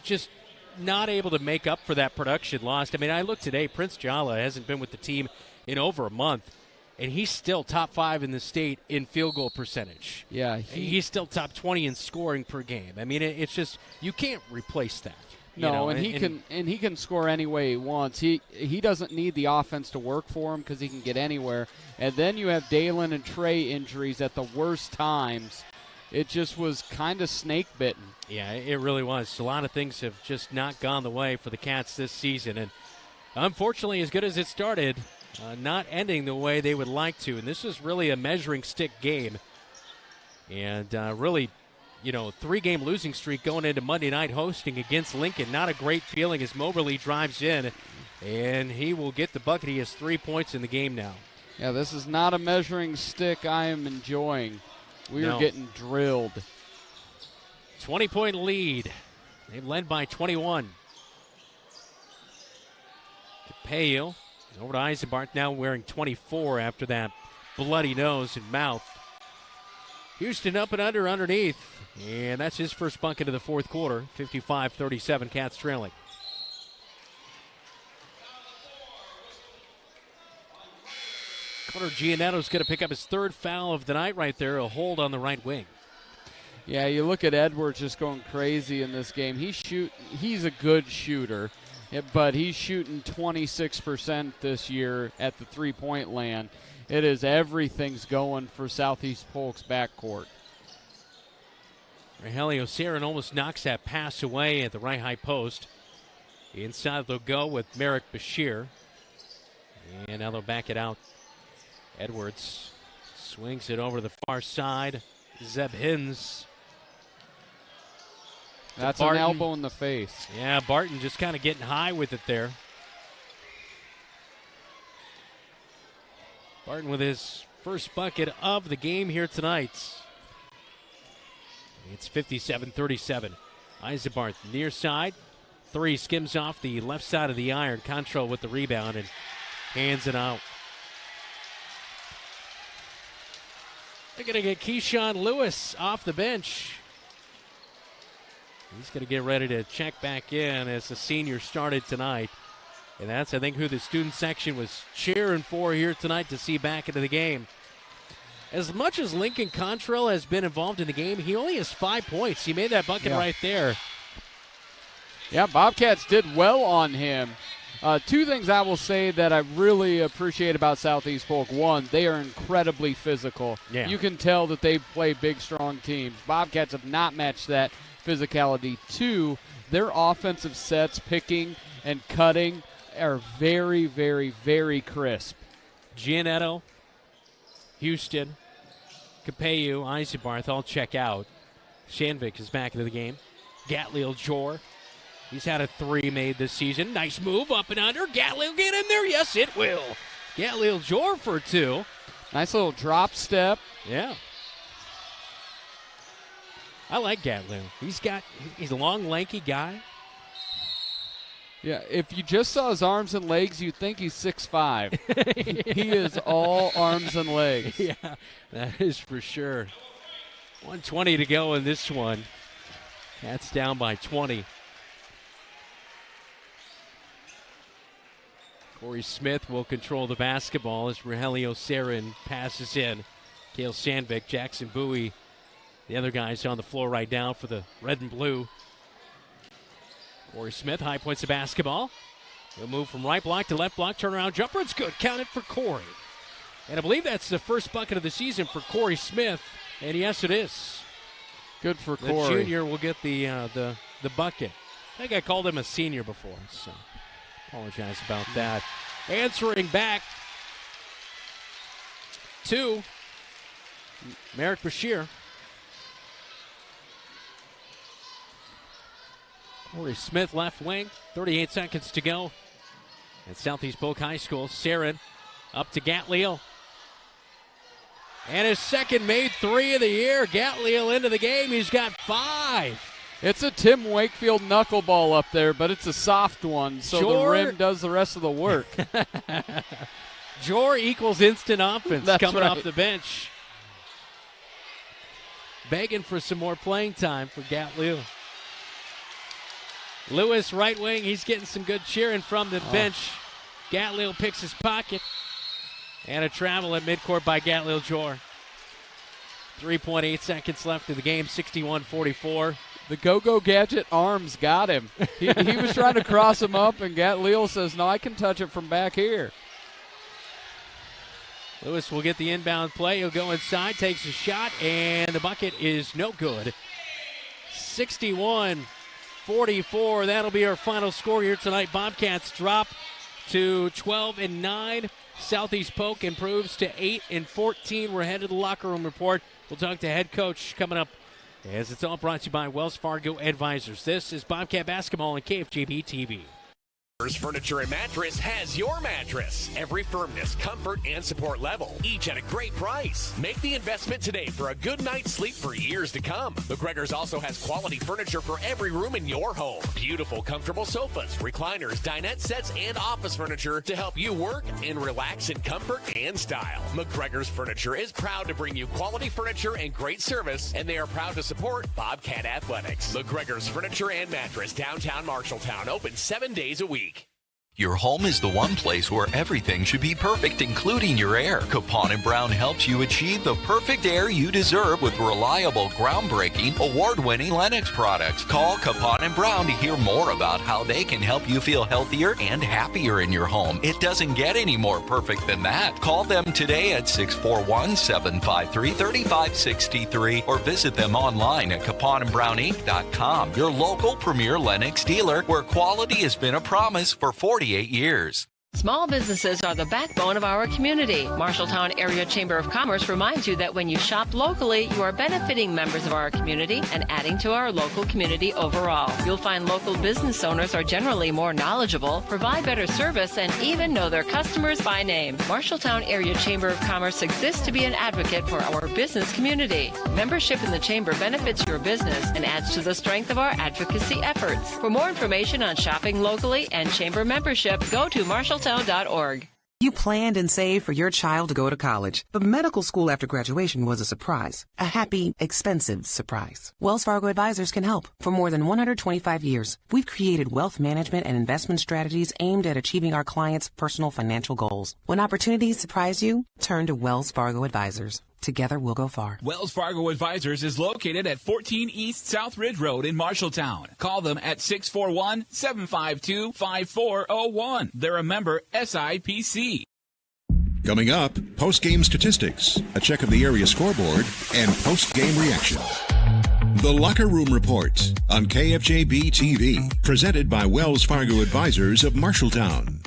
just not able to make up for that production lost. I mean, I look today, Prince Jala hasn't been with the team in over a month, and he's still top 5 in the state in field goal percentage. Yeah, he's still top 20 in scoring per game. I mean, it's just you can't replace that. No, and he can score any way he wants. He doesn't need the offense to work for him because he can get anywhere. And then you have Dalen and Trey injuries at the worst times. It just was kind of snake bitten. Yeah, it really was. A lot of things have just not gone the way for the Cats this season, and unfortunately, as good as it started, not ending the way they would like to. And this is really a measuring stick game, and really, 3-game losing streak going into Monday night hosting against Lincoln. Not a great feeling as Moberly drives in, and he will get the bucket. He has 3 points in the game now. Yeah, this is not a measuring stick I am enjoying. We are getting drilled. 20-point lead. They've led by 21. Capello over to Eisenbart, now wearing 24 after that bloody nose and mouth. Houston up and underneath, and that's his first bucket of the fourth quarter. 55-37, Cats trailing. Connor Giannetto's going to pick up his third foul of the night right there, a hold on the right wing. Yeah, you look at Edwards just going crazy in this game. He's a good shooter, but he's shooting 26% this year at the three-point land. It is everything's going for Southeast Polk's backcourt. Rogelio Sarin almost knocks that pass away at the right high post. Inside they'll go with Merrick Bashir. And now they'll back it out. Edwards swings it over the far side. Zeb Hins. That's an elbow in the face. Yeah, Barton just kind of getting high with it there. Barton with his first bucket of the game here tonight. It's 57-37. Eisenbarth near side. Three skims off the left side of the iron. Control with the rebound and hands it out. They're going to get Keyshawn Lewis off the bench. He's going to get ready to check back in as the senior started tonight. And that's, I think, who the student section was cheering for here tonight to see back into the game. As much as Lincoln Contrell has been involved in the game, he only has 5 points. He made that bucket right there. Yeah, Bobcats did well on him. Two things I will say that I really appreciate about Southeast Polk. One, they are incredibly physical. Yeah. You can tell that they play big, strong teams. Bobcats have not matched that physicality. Two, their offensive sets, picking and cutting, are very, very, very crisp. Giannetto, Houston, Capello, Eisenbarth all check out. Shanvik is back into the game. Gatleel Jor, he's had a three made this season. Nice move up and under. Gatleel get in there. Yes, it will. Gatleel Jor for two. Nice little drop step. Yeah. I like Gatleel. He's a long, lanky guy. Yeah, if you just saw his arms and legs, you'd think he's 6'5". He is all arms and legs. Yeah, that is for sure. 1:20 to go in this one. Cats down by 20. Corey Smith will control the basketball as Rogelio Sarin passes in. Cale Sandvik, Jackson Bowie, the other guys on the floor right now for the red and blue. Corey Smith high points the basketball. He'll move from right block to left block. Turnaround jumper. It's good. Counted for Corey. And I believe that's the first bucket of the season for Corey Smith. And yes, it is. Good for the Corey. The junior will get the bucket. I think I called him a senior before, so apologize about that. Answering back to Merrick Bashir. Corey Smith left wing, 38 seconds to go at Southeast Polk High School. Sarin up to Gatleel. And his second made three of the year. Gatleel into the game. He's got 5. It's a Tim Wakefield knuckleball up there, but it's a soft one, so the rim does the rest of the work. Jor equals instant offense. That's coming right. off the bench. Begging for some more playing time for Gatleel. Lewis, right wing, he's getting some good cheering from the bench. Gatleel picks his pocket. And a travel at midcourt by Gatleel Jor. 3.8 seconds left of the game, 61-44. The go-go gadget arms got him. He was trying to cross him up, and Gatleel says, no, I can touch it from back here. Lewis will get the inbound play. He'll go inside, takes a shot, and the bucket is no good. 61-44. That'll be our final score here tonight. Bobcats drop to 12-9. Southeast Polk improves to 8-14. We're headed to the locker room report. We'll talk to head coach coming up, as it's all brought to you by Wells Fargo Advisors. This is Bobcat Basketball on KFJB-TV. Furniture and Mattress has your mattress. Every firmness, comfort, and support level, each at a great price. Make the investment today for a good night's sleep for years to come. McGregor's also has quality furniture for every room in your home. Beautiful, comfortable sofas, recliners, dinette sets, and office furniture to help you work and relax in comfort and style. McGregor's Furniture is proud to bring you quality furniture and great service, and they are proud to support Bobcat Athletics. McGregor's Furniture and Mattress, downtown Marshalltown, open 7 days a week. Your home is the one place where everything should be perfect, including your air. Capon & Brown helps you achieve the perfect air you deserve with reliable, groundbreaking, award-winning Lennox products. Call Capon & Brown to hear more about how they can help you feel healthier and happier in your home. It doesn't get any more perfect than that. Call them today at 641-753-3563 or visit them online at caponandbrowninc.com. Your local premier Lennox dealer, where quality has been a promise for 48 years. Small businesses are the backbone of our community. Marshalltown Area Chamber of Commerce reminds you that when you shop locally, you are benefiting members of our community and adding to our local community overall. You'll find local business owners are generally more knowledgeable, provide better service, and even know their customers by name. Marshalltown Area Chamber of Commerce exists to be an advocate for our business community. Membership in the Chamber benefits your business and adds to the strength of our advocacy efforts. For more information on shopping locally and Chamber membership, go to Marshalltown.org. You planned and saved for your child to go to college, but medical school after graduation was a surprise. A happy, expensive surprise. Wells Fargo Advisors can help. For more than 125 years, we've created wealth management and investment strategies aimed at achieving our clients' personal financial goals. When opportunities surprise you, turn to Wells Fargo Advisors. Together we'll go far. Wells Fargo Advisors is located at 14 East South Ridge Road in Marshalltown. Call them at 641-752-5401. They're a member SIPC. Coming up, post-game statistics, a check of the area scoreboard, and post-game reaction. The Locker Room Report on KFJB-TV, presented by Wells Fargo Advisors of Marshalltown.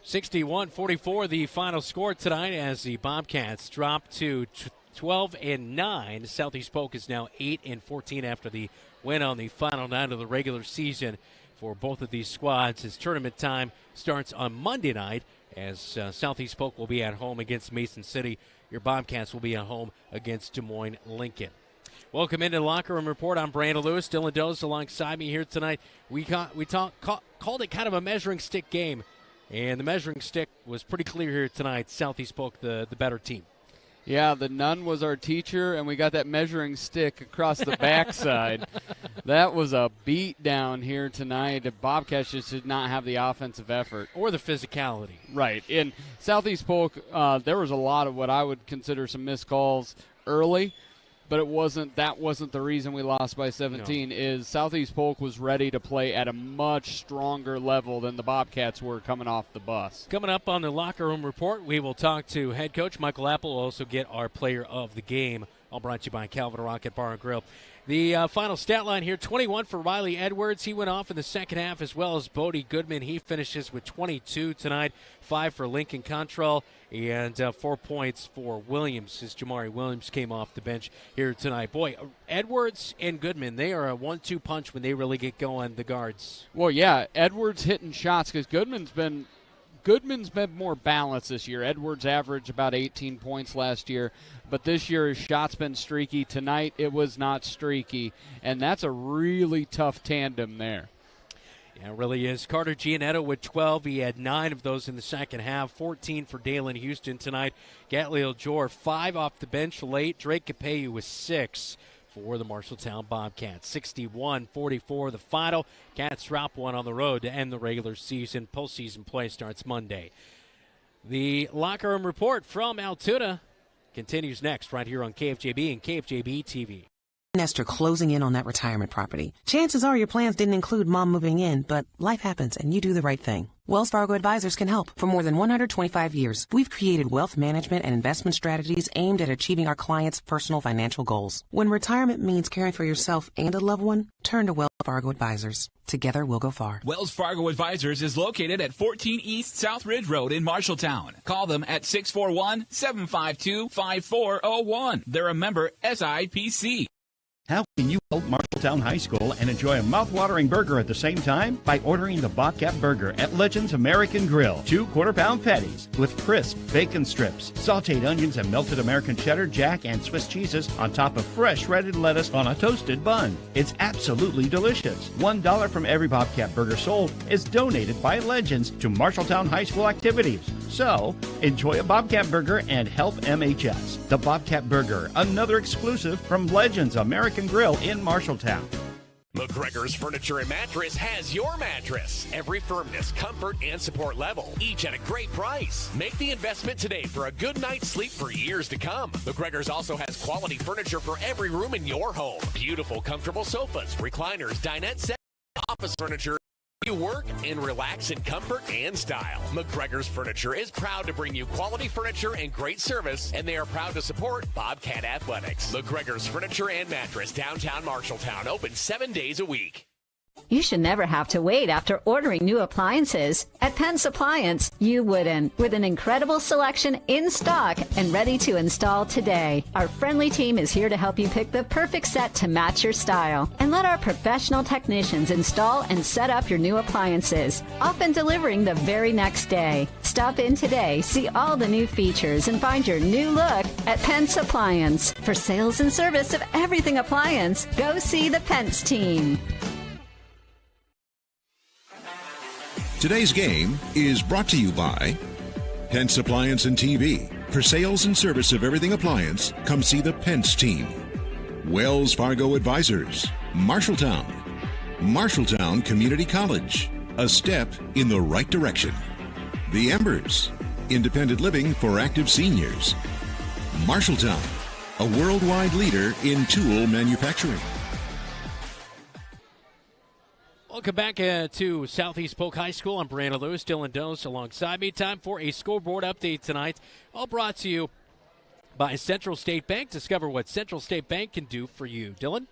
61-44 the final score tonight as the Bobcats drop to 12-9. Southeast Polk is now 8-14 after the win on the final night of the regular season for both of these squads. As tournament time starts on Monday night as Southeast Polk will be at home against Mason City. Your Bobcats will be at home against Des Moines Lincoln. Welcome into the Locker Room Report. I'm Brandon Lewis. Dylan Doze alongside me here tonight. We called it kind of a measuring stick game. And the measuring stick was pretty clear here tonight. Southeast Polk, the better team. Yeah, the nun was our teacher, and we got that measuring stick across the backside. That was a beat down here tonight. The Bobcats just did not have the offensive effort. Or the physicality. Right. In Southeast Polk, there was a lot of what I would consider some missed calls early. But that wasn't the reason we lost by 17. No. Is Southeast Polk was ready to play at a much stronger level than the Bobcats were coming off the bus. Coming up on the Locker Room Report, we will talk to head coach Michael Apple. We'll also get our player of the game. All brought to you by Calvin Rocket Bar and Grill. The final stat line here, 21 for Riley Edwards. He went off in the second half, as well as Bodie Goodman. He finishes with 22 tonight. 5 for Lincoln Contrell, and 4 points for Williams, as Jamari Williams came off the bench here tonight. Boy, Edwards and Goodman, they are a 1-2 punch when they really get going, the guards. Well, yeah, Edwards hitting shots because Goodman's been more balanced this year. Edwards averaged about 18 points last year, but this year his shot's been streaky. Tonight it was not streaky, and that's a really tough tandem there. Yeah, it really is. Carter Giannetto with 12. He had 9 of those in the second half. 14 for Dalen Houston tonight. Gatliel Jor, 5 off the bench late. Drake Capeyu with 6 for the Marshalltown Bobcats. 61-44 the final. Cats drop one on the road to end the regular season. Postseason play starts Monday. The Locker Room Report from Altoona continues next right here on KFJB and KFJB-TV. Nester closing in on that retirement property. Chances are your plans didn't include mom moving in, but life happens and you do the right thing. Wells Fargo Advisors can help. For more than 125 years, we've created wealth management and investment strategies aimed at achieving our clients' personal financial goals. When retirement means caring for yourself and a loved one, turn to Wells Fargo Advisors. Together we'll go far. Wells Fargo Advisors is located at 14 East South Ridge Road in Marshalltown. Call them at 641-752-5401. They're a member SIPC. How can you help Marshalltown High School and enjoy a mouth-watering burger at the same time? By ordering the Bobcat Burger at Legends American Grill. 2 quarter-pound patties with crisp bacon strips, sauteed onions, and melted American cheddar, jack, and Swiss cheeses on top of fresh shredded lettuce on a toasted bun. It's absolutely delicious. $1 from every Bobcat Burger sold is donated by Legends to Marshalltown High School activities. So, enjoy a Bobcat Burger and help MHS. The Bobcat Burger, another exclusive from Legends American Grill in Marshalltown. McGregor's Furniture and Mattress has your mattress. Every firmness, comfort, and support level, each at a great price. Make the investment today for a good night's sleep for years to come. McGregor's also has quality furniture for every room in your home. Beautiful, comfortable sofas, recliners, dinette sets, office furniture. You work and relax in comfort and style. McGregor's Furniture is proud to bring you quality furniture and great service, and they are proud to support Bobcat Athletics. McGregor's Furniture and Mattress, downtown Marshalltown, open 7 days a week. You should never have to wait after ordering new appliances. At Penn's Appliance, you wouldn't. With an incredible selection in stock and ready to install today. Our friendly team is here to help you pick the perfect set to match your style. And let our professional technicians install and set up your new appliances, often delivering the very next day. Stop in today, see all the new features, and find your new look at Penn's Appliance. For sales and service of everything appliance, go see the Pence team. Today's game is brought to you by Pence Appliance and TV. For sales and service of everything appliance, come see the Pence team. Wells Fargo Advisors, Marshalltown. Marshalltown Community College, a step in the right direction. The Embers, independent living for active seniors. Marshalltown, a worldwide leader in tool manufacturing. Welcome back to Southeast Polk High School. I'm Brandon Lewis, Dylan Dose alongside me. Time for a scoreboard update tonight. All brought to you by Central State Bank. Discover what Central State Bank can do for you. Dylan?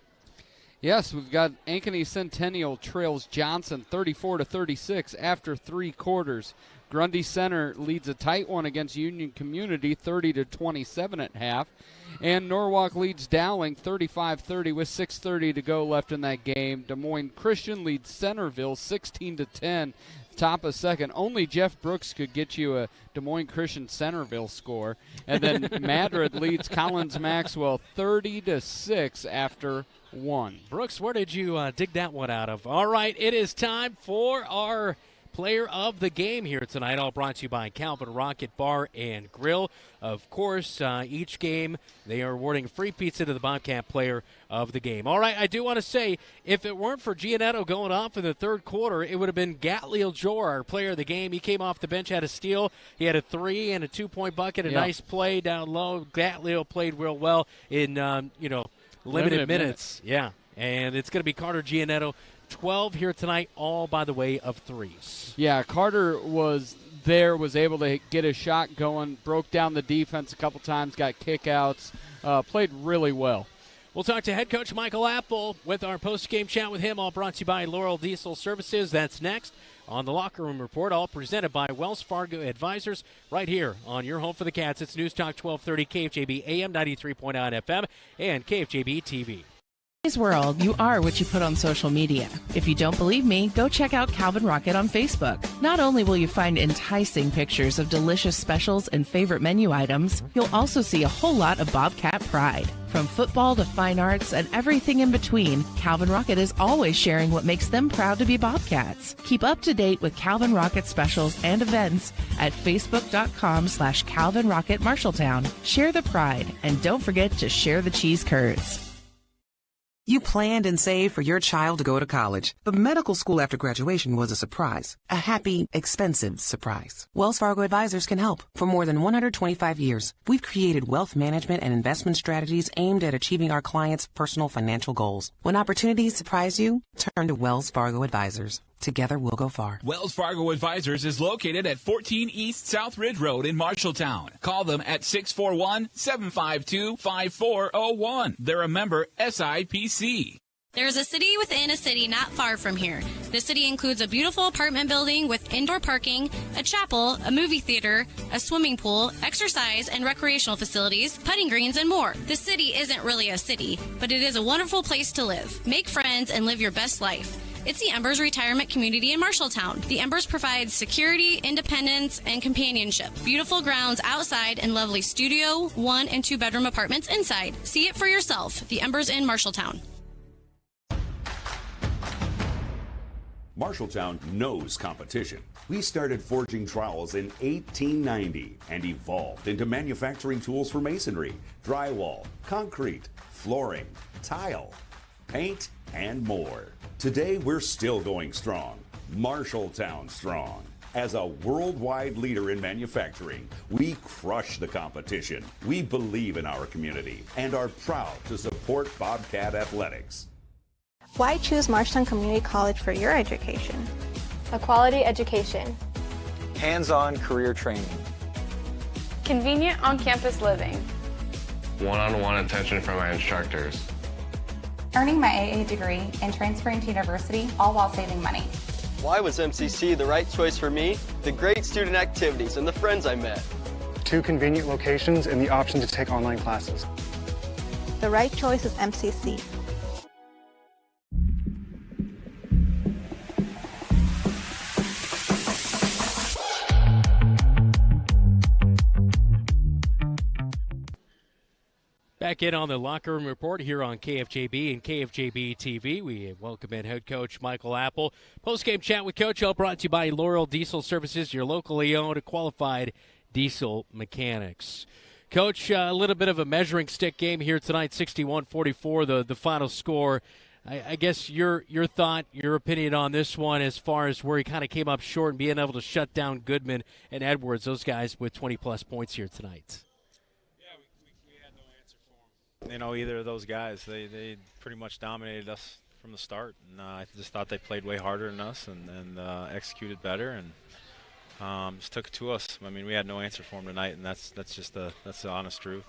Yes, we've got Ankeny Centennial trails Johnson 34-36 after 3 quarters. Grundy Center leads a tight one against Union Community 30-27 at half. And Norwalk leads Dowling 35-30 with 6:30 to go left in that game. Des Moines Christian leads Centerville 16-10, top of second. Only Jeff Brooks could get you a Des Moines Christian Centerville score. And then Madrid leads Collins Maxwell 30-6 after 1. Brooks, where did you dig that one out of? All right, it is time for our player of the game here tonight, all brought to you by Calvin Rocket Bar and Grill. Of course, each game they are awarding free pizza to the Bobcat player of the game. All right, I do want to say, if it weren't for Giannetto going off in the third quarter, it would have been Gatleel Jor, our player of the game. He came off the bench, had a steal. He had a 3 and a 2-point bucket, a nice play down low. Gatleel played real well in, limited minutes. Yeah, and it's going to be Carter Giannetto. 12 here tonight, all by the way of threes. Yeah, Carter was there, was able to get a shot going, broke down the defense a couple times, got kickouts, played really well. We'll talk to head coach Michael Apple with our post-game chat with him, all brought to you by Laurel Diesel Services. That's next on the Locker Room Report, all presented by Wells Fargo Advisors, right here on your home for the Cats. It's News Talk 1230, KFJB AM 93.9 FM, and KFJB-TV. In today's world, you are what you put on social media. If you don't believe me, go check out Calvin Rocket on Facebook. Not only will you find enticing pictures of delicious specials and favorite menu items, you'll also see a whole lot of Bobcat pride. From football to fine arts and everything in between, Calvin Rocket is always sharing what makes them proud to be Bobcats. Keep up to date with Calvin Rocket specials and events at facebook.com/Calvin Rocket Marshalltown. Share the pride, and don't forget to share the cheese curds. You planned and saved for your child to go to college, but medical school after graduation was a surprise. A happy, expensive surprise. Wells Fargo Advisors can help. For more than 125 years, we've created wealth management and investment strategies aimed at achieving our clients' personal financial goals. When opportunities surprise you, turn to Wells Fargo Advisors. Together, we'll go far. Wells Fargo Advisors is located at 14 East South Ridge Road in Marshalltown. Call them at 641-752-5401. They're a member SIPC. There's a city within a city not far from here. The city includes a beautiful apartment building with indoor parking, a chapel, a movie theater, a swimming pool, exercise and recreational facilities, putting greens, and more. The city isn't really a city, but it is a wonderful place to live. Make friends and live your best life. It's the Embers Retirement Community in Marshalltown. The Embers provides security, independence, and companionship. Beautiful grounds outside and lovely studio, 1- and 2-bedroom apartments inside. See it for yourself. The Embers in Marshalltown. Marshalltown knows competition. We started forging trowels in 1890 and evolved into manufacturing tools for masonry, drywall, concrete, flooring, tile, paint, and more. Today, we're still going strong. Marshalltown strong. As a worldwide leader in manufacturing, we crush the competition. We believe in our community and are proud to support Bobcat athletics. Why choose Marshalltown Community College for your education? A quality education. Hands-on career training. Convenient on-campus living. One-on-one attention from my instructors. Earning my AA degree and transferring to university, all while saving money. Why was MCC the right choice for me? The great student activities and the friends I met. 2 convenient locations and the option to take online classes. The right choice is MCC. Back in on the Locker Room Report here on KFJB and KFJB-TV. We welcome in head coach Michael Apple. Post-game chat with Coach all brought to you by Laurel Diesel Services, your locally owned qualified diesel mechanics. Coach, a little bit of a measuring stick game here tonight, 61-44, the final score. I guess your thought, your opinion on this one as far as where he kind of came up short and being able to shut down Goodman and Edwards, those guys with 20-plus points here tonight. You know, either of those guys, they pretty much dominated us from the start, and I just thought they played way harder than us and executed better, and just took it to us. I mean, we had no answer for them tonight, and that's the honest truth.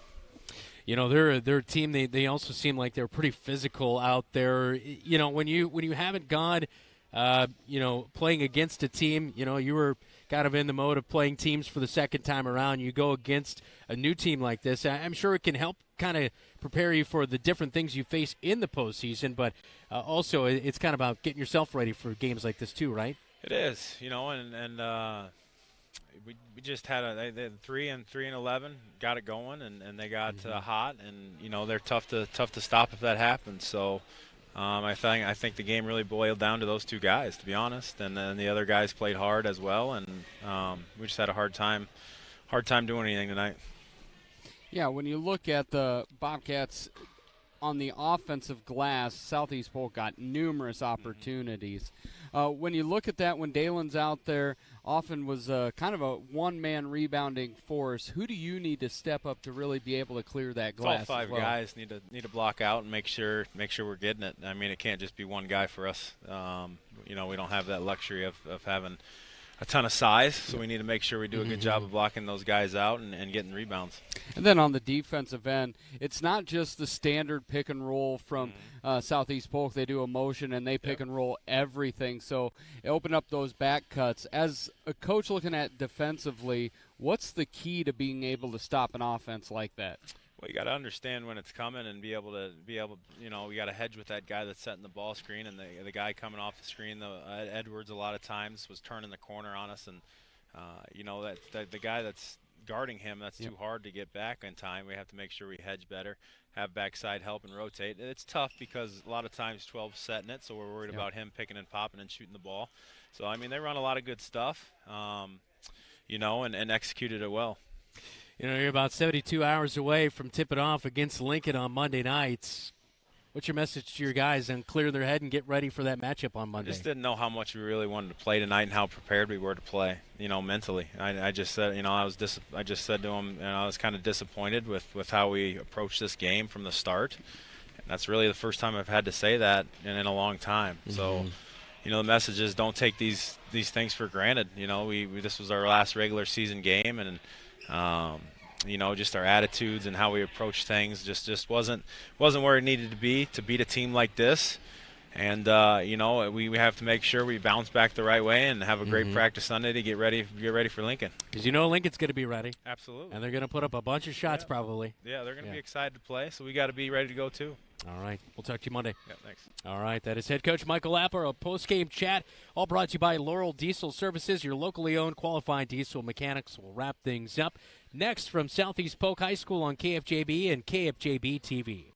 You know, their team, they also seem like they're pretty physical out there. You know, when you haven't gone, playing against a team, you know, you were kind of in the mode of playing teams for the second time around. You go against a new team like this. I'm sure it can help kind of prepare you for the different things you face in the postseason, but also it's kind of about getting yourself ready for games like this too, right? It is, you know, and we just had they had 3 and 11, got it going, and they got hot, and you know they're tough to stop if that happens. So I think the game really boiled down to those 2 guys, to be honest, and then the other guys played hard as well, and we just had a hard time doing anything tonight. Yeah, when you look at the Bobcats on the offensive glass, Southeast Polk got numerous opportunities. When you look at that, when Dalen's out there, often was kind of a one-man rebounding force. Who do you need to step up to really be able to clear that glass? All 5 guys need to block out and make sure we're getting it. I mean, it can't just be one guy for us. You know, we don't have that luxury of having a ton of size, so we need to make sure we do a good job of blocking those guys out and getting rebounds. And then on the defensive end, it's not just the standard pick and roll from Southeast Polk. They do a motion and they pick and roll everything. So open up those back cuts. As a coach looking at defensively, what's the key to being able to stop an offense like that? Well, you got to understand when it's coming and be able, you know, we got to hedge with that guy that's setting the ball screen, and the guy coming off the screen, Edwards, a lot of times was turning the corner on us, and you know that the guy that's guarding him, that's too hard to get back in time. We have to make sure we hedge better, have backside help and rotate. It's tough because a lot of times 12's setting it, so we're worried about him picking and popping and shooting the ball. So I mean, they run a lot of good stuff, you know, and executed it well. You know, you're about 72 hours away from tipping off against Lincoln on Monday nights. What's your message to your guys and clear their head and get ready for that matchup on Monday? I just didn't know how much we really wanted to play tonight and how prepared we were to play, you know, mentally. I just said, you know, I just said to them, and I was kind of disappointed with how we approached this game from the start. And that's really the first time I've had to say that in a long time. So, you know, the message is don't take these things for granted. You know, this was our last regular season game, and you know, just our attitudes and how we approach things just wasn't where it needed to beat a team like this. And you know, we have to make sure we bounce back the right way and have a great practice Sunday to get ready for Lincoln. Because you know Lincoln's going to be ready. Absolutely. And they're going to put up a bunch of shots probably. Yeah, they're going to be excited to play, so we got to be ready to go too. All right. We'll talk to you Monday. Yeah, thanks. All right. That is head coach Michael Apper, a post-game chat, all brought to you by Laurel Diesel Services, your locally owned qualified diesel mechanics. We'll wrap things up next from Southeast Polk High School on KFJB and KFJB-TV.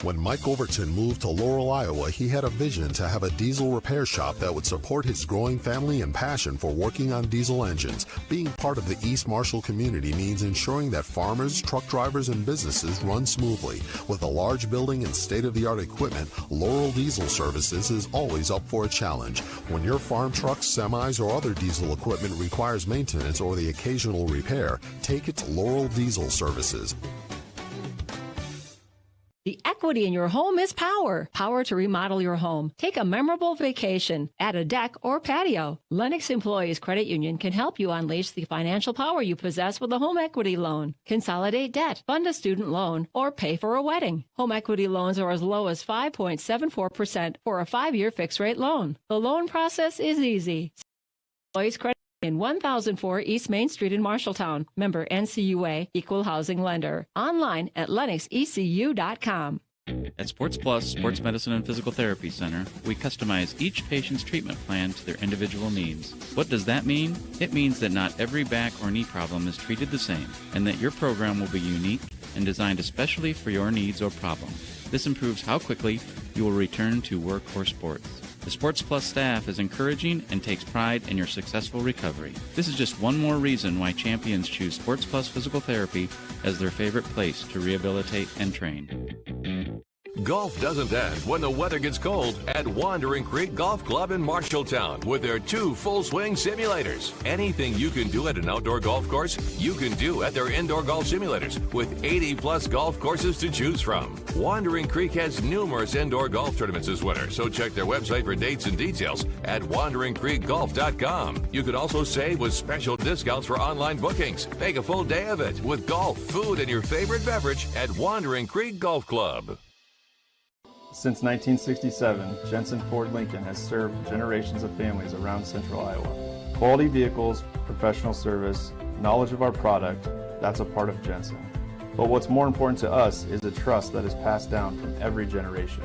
When Mike Overton moved to Laurel, Iowa, he had a vision to have a diesel repair shop that would support his growing family and passion for working on diesel engines. Being part of the East Marshall community means ensuring that farmers, truck drivers, and businesses run smoothly. With a large building and state-of-the-art equipment, Laurel Diesel Services is always up for a challenge. When your farm trucks, semis, or other diesel equipment requires maintenance or the occasional repair, take it to Laurel Diesel Services. The equity in your home is power. Power to remodel your home. Take a memorable vacation. Add a deck or patio. Lennox Employees Credit Union can help you unleash the financial power you possess with a home equity loan. Consolidate debt, fund a student loan, or pay for a wedding. Home equity loans are as low as 5.74% for a 5-year fixed-rate loan. The loan process is easy. Employees Credit in 1004 East Main Street in Marshalltown. Member NCUA, Equal Housing Lender. Online at lennoxecu.com. At Sports Plus Sports Medicine and Physical Therapy Center, we customize each patient's treatment plan to their individual needs. What does that mean? It means that not every back or knee problem is treated the same, and that your program will be unique and designed especially for your needs or problem. This improves how quickly you will return to work or sports. The Sports Plus staff is encouraging and takes pride in your successful recovery. This is just one more reason why champions choose Sports Plus Physical Therapy as their favorite place to rehabilitate and train. Golf doesn't end when the weather gets cold at Wandering Creek Golf Club in Marshalltown with their 2 full-swing simulators. Anything you can do at an outdoor golf course, you can do at their indoor golf simulators with 80-plus golf courses to choose from. Wandering Creek has numerous indoor golf tournaments this winter, so check their website for dates and details at wanderingcreekgolf.com. You can also save with special discounts for online bookings. Make a full day of it with golf, food, and your favorite beverage at Wandering Creek Golf Club. Since 1967, Jensen Ford Lincoln has served generations of families around central Iowa. Quality vehicles, professional service, knowledge of our product, that's a part of Jensen. But what's more important to us is the trust that is passed down from every generation.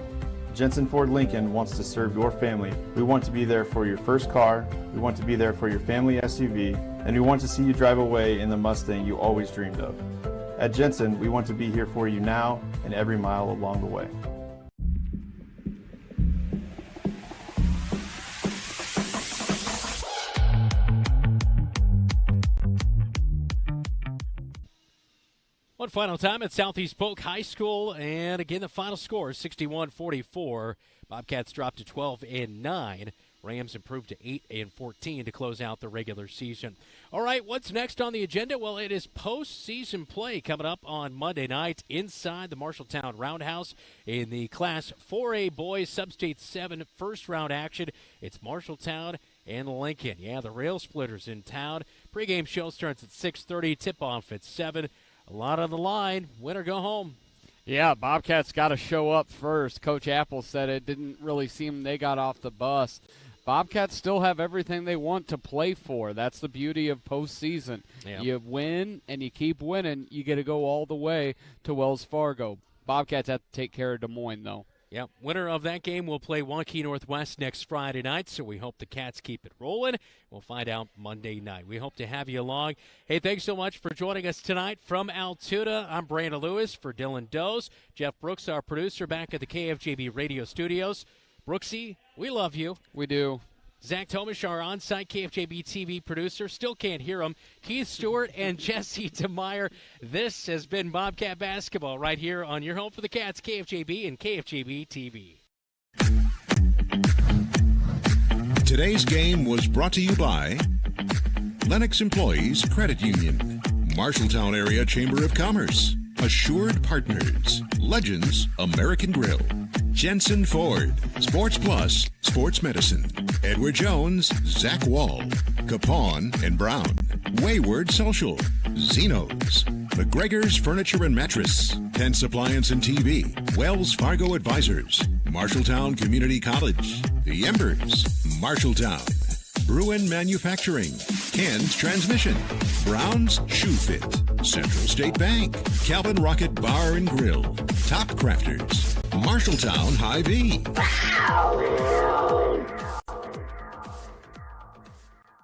Jensen Ford Lincoln wants to serve your family. We want to be there for your first car, we want to be there for your family SUV, and we want to see you drive away in the Mustang you always dreamed of. At Jensen, we want to be here for you now and every mile along the way. One final time at Southeast Polk High School, and again the final score 61-44. Bobcats dropped to 12-9. Rams improved to 8-14 to close out the regular season. All right, what's next on the agenda? Well, it is postseason play coming up on Monday night inside the Marshalltown Roundhouse in the Class 4A Boys Sub-State 7 first-round action. It's Marshalltown and Lincoln. Yeah, the Rail Splitters in town. Pre-game show starts at 6:30, tip-off at 7. A lot on the line. Win or go home. Yeah, Bobcats got to show up first. Coach Apple said it didn't really seem they got off the bus. Bobcats still have everything they want to play for. That's the beauty of postseason. Yeah. You win and you keep winning. You get to go all the way to Wells Fargo. Bobcats have to take care of Des Moines, though. Yep, winner of that game will play Waukee Northwest next Friday night, so we hope the Cats keep it rolling. We'll find out Monday night. We hope to have you along. Hey, thanks so much for joining us tonight from Altoona. I'm Brandon Lewis for Dylan Doze. Jeff Brooks, our producer, back at the KFJB radio studios. Brooksy, we love you. We do. Zach Tomish, our on-site KFJB-TV producer. Still can't hear him. Keith Stewart and Jesse DeMeyer. This has been Bobcat Basketball right here on your home for the Cats, KFJB and KFJB-TV. Today's game was brought to you by Lennox Employees Credit Union, Marshalltown Area Chamber of Commerce, Assured Partners, Legends American Grill, Jensen Ford, Sports Plus, Sports Medicine, Edward Jones, Zach Wall, Capone and Brown, Wayward Social, Zeno's, McGregor's Furniture and Mattress, Pence Appliance and TV, Wells Fargo Advisors, Marshalltown Community College, The Embers, Marshalltown, Bruin Manufacturing, Ken's Transmission, Brown's Shoe Fit, Central State Bank, Calvin Rocket Bar and Grill, Top Crafters, Marshalltown Hy-Vee.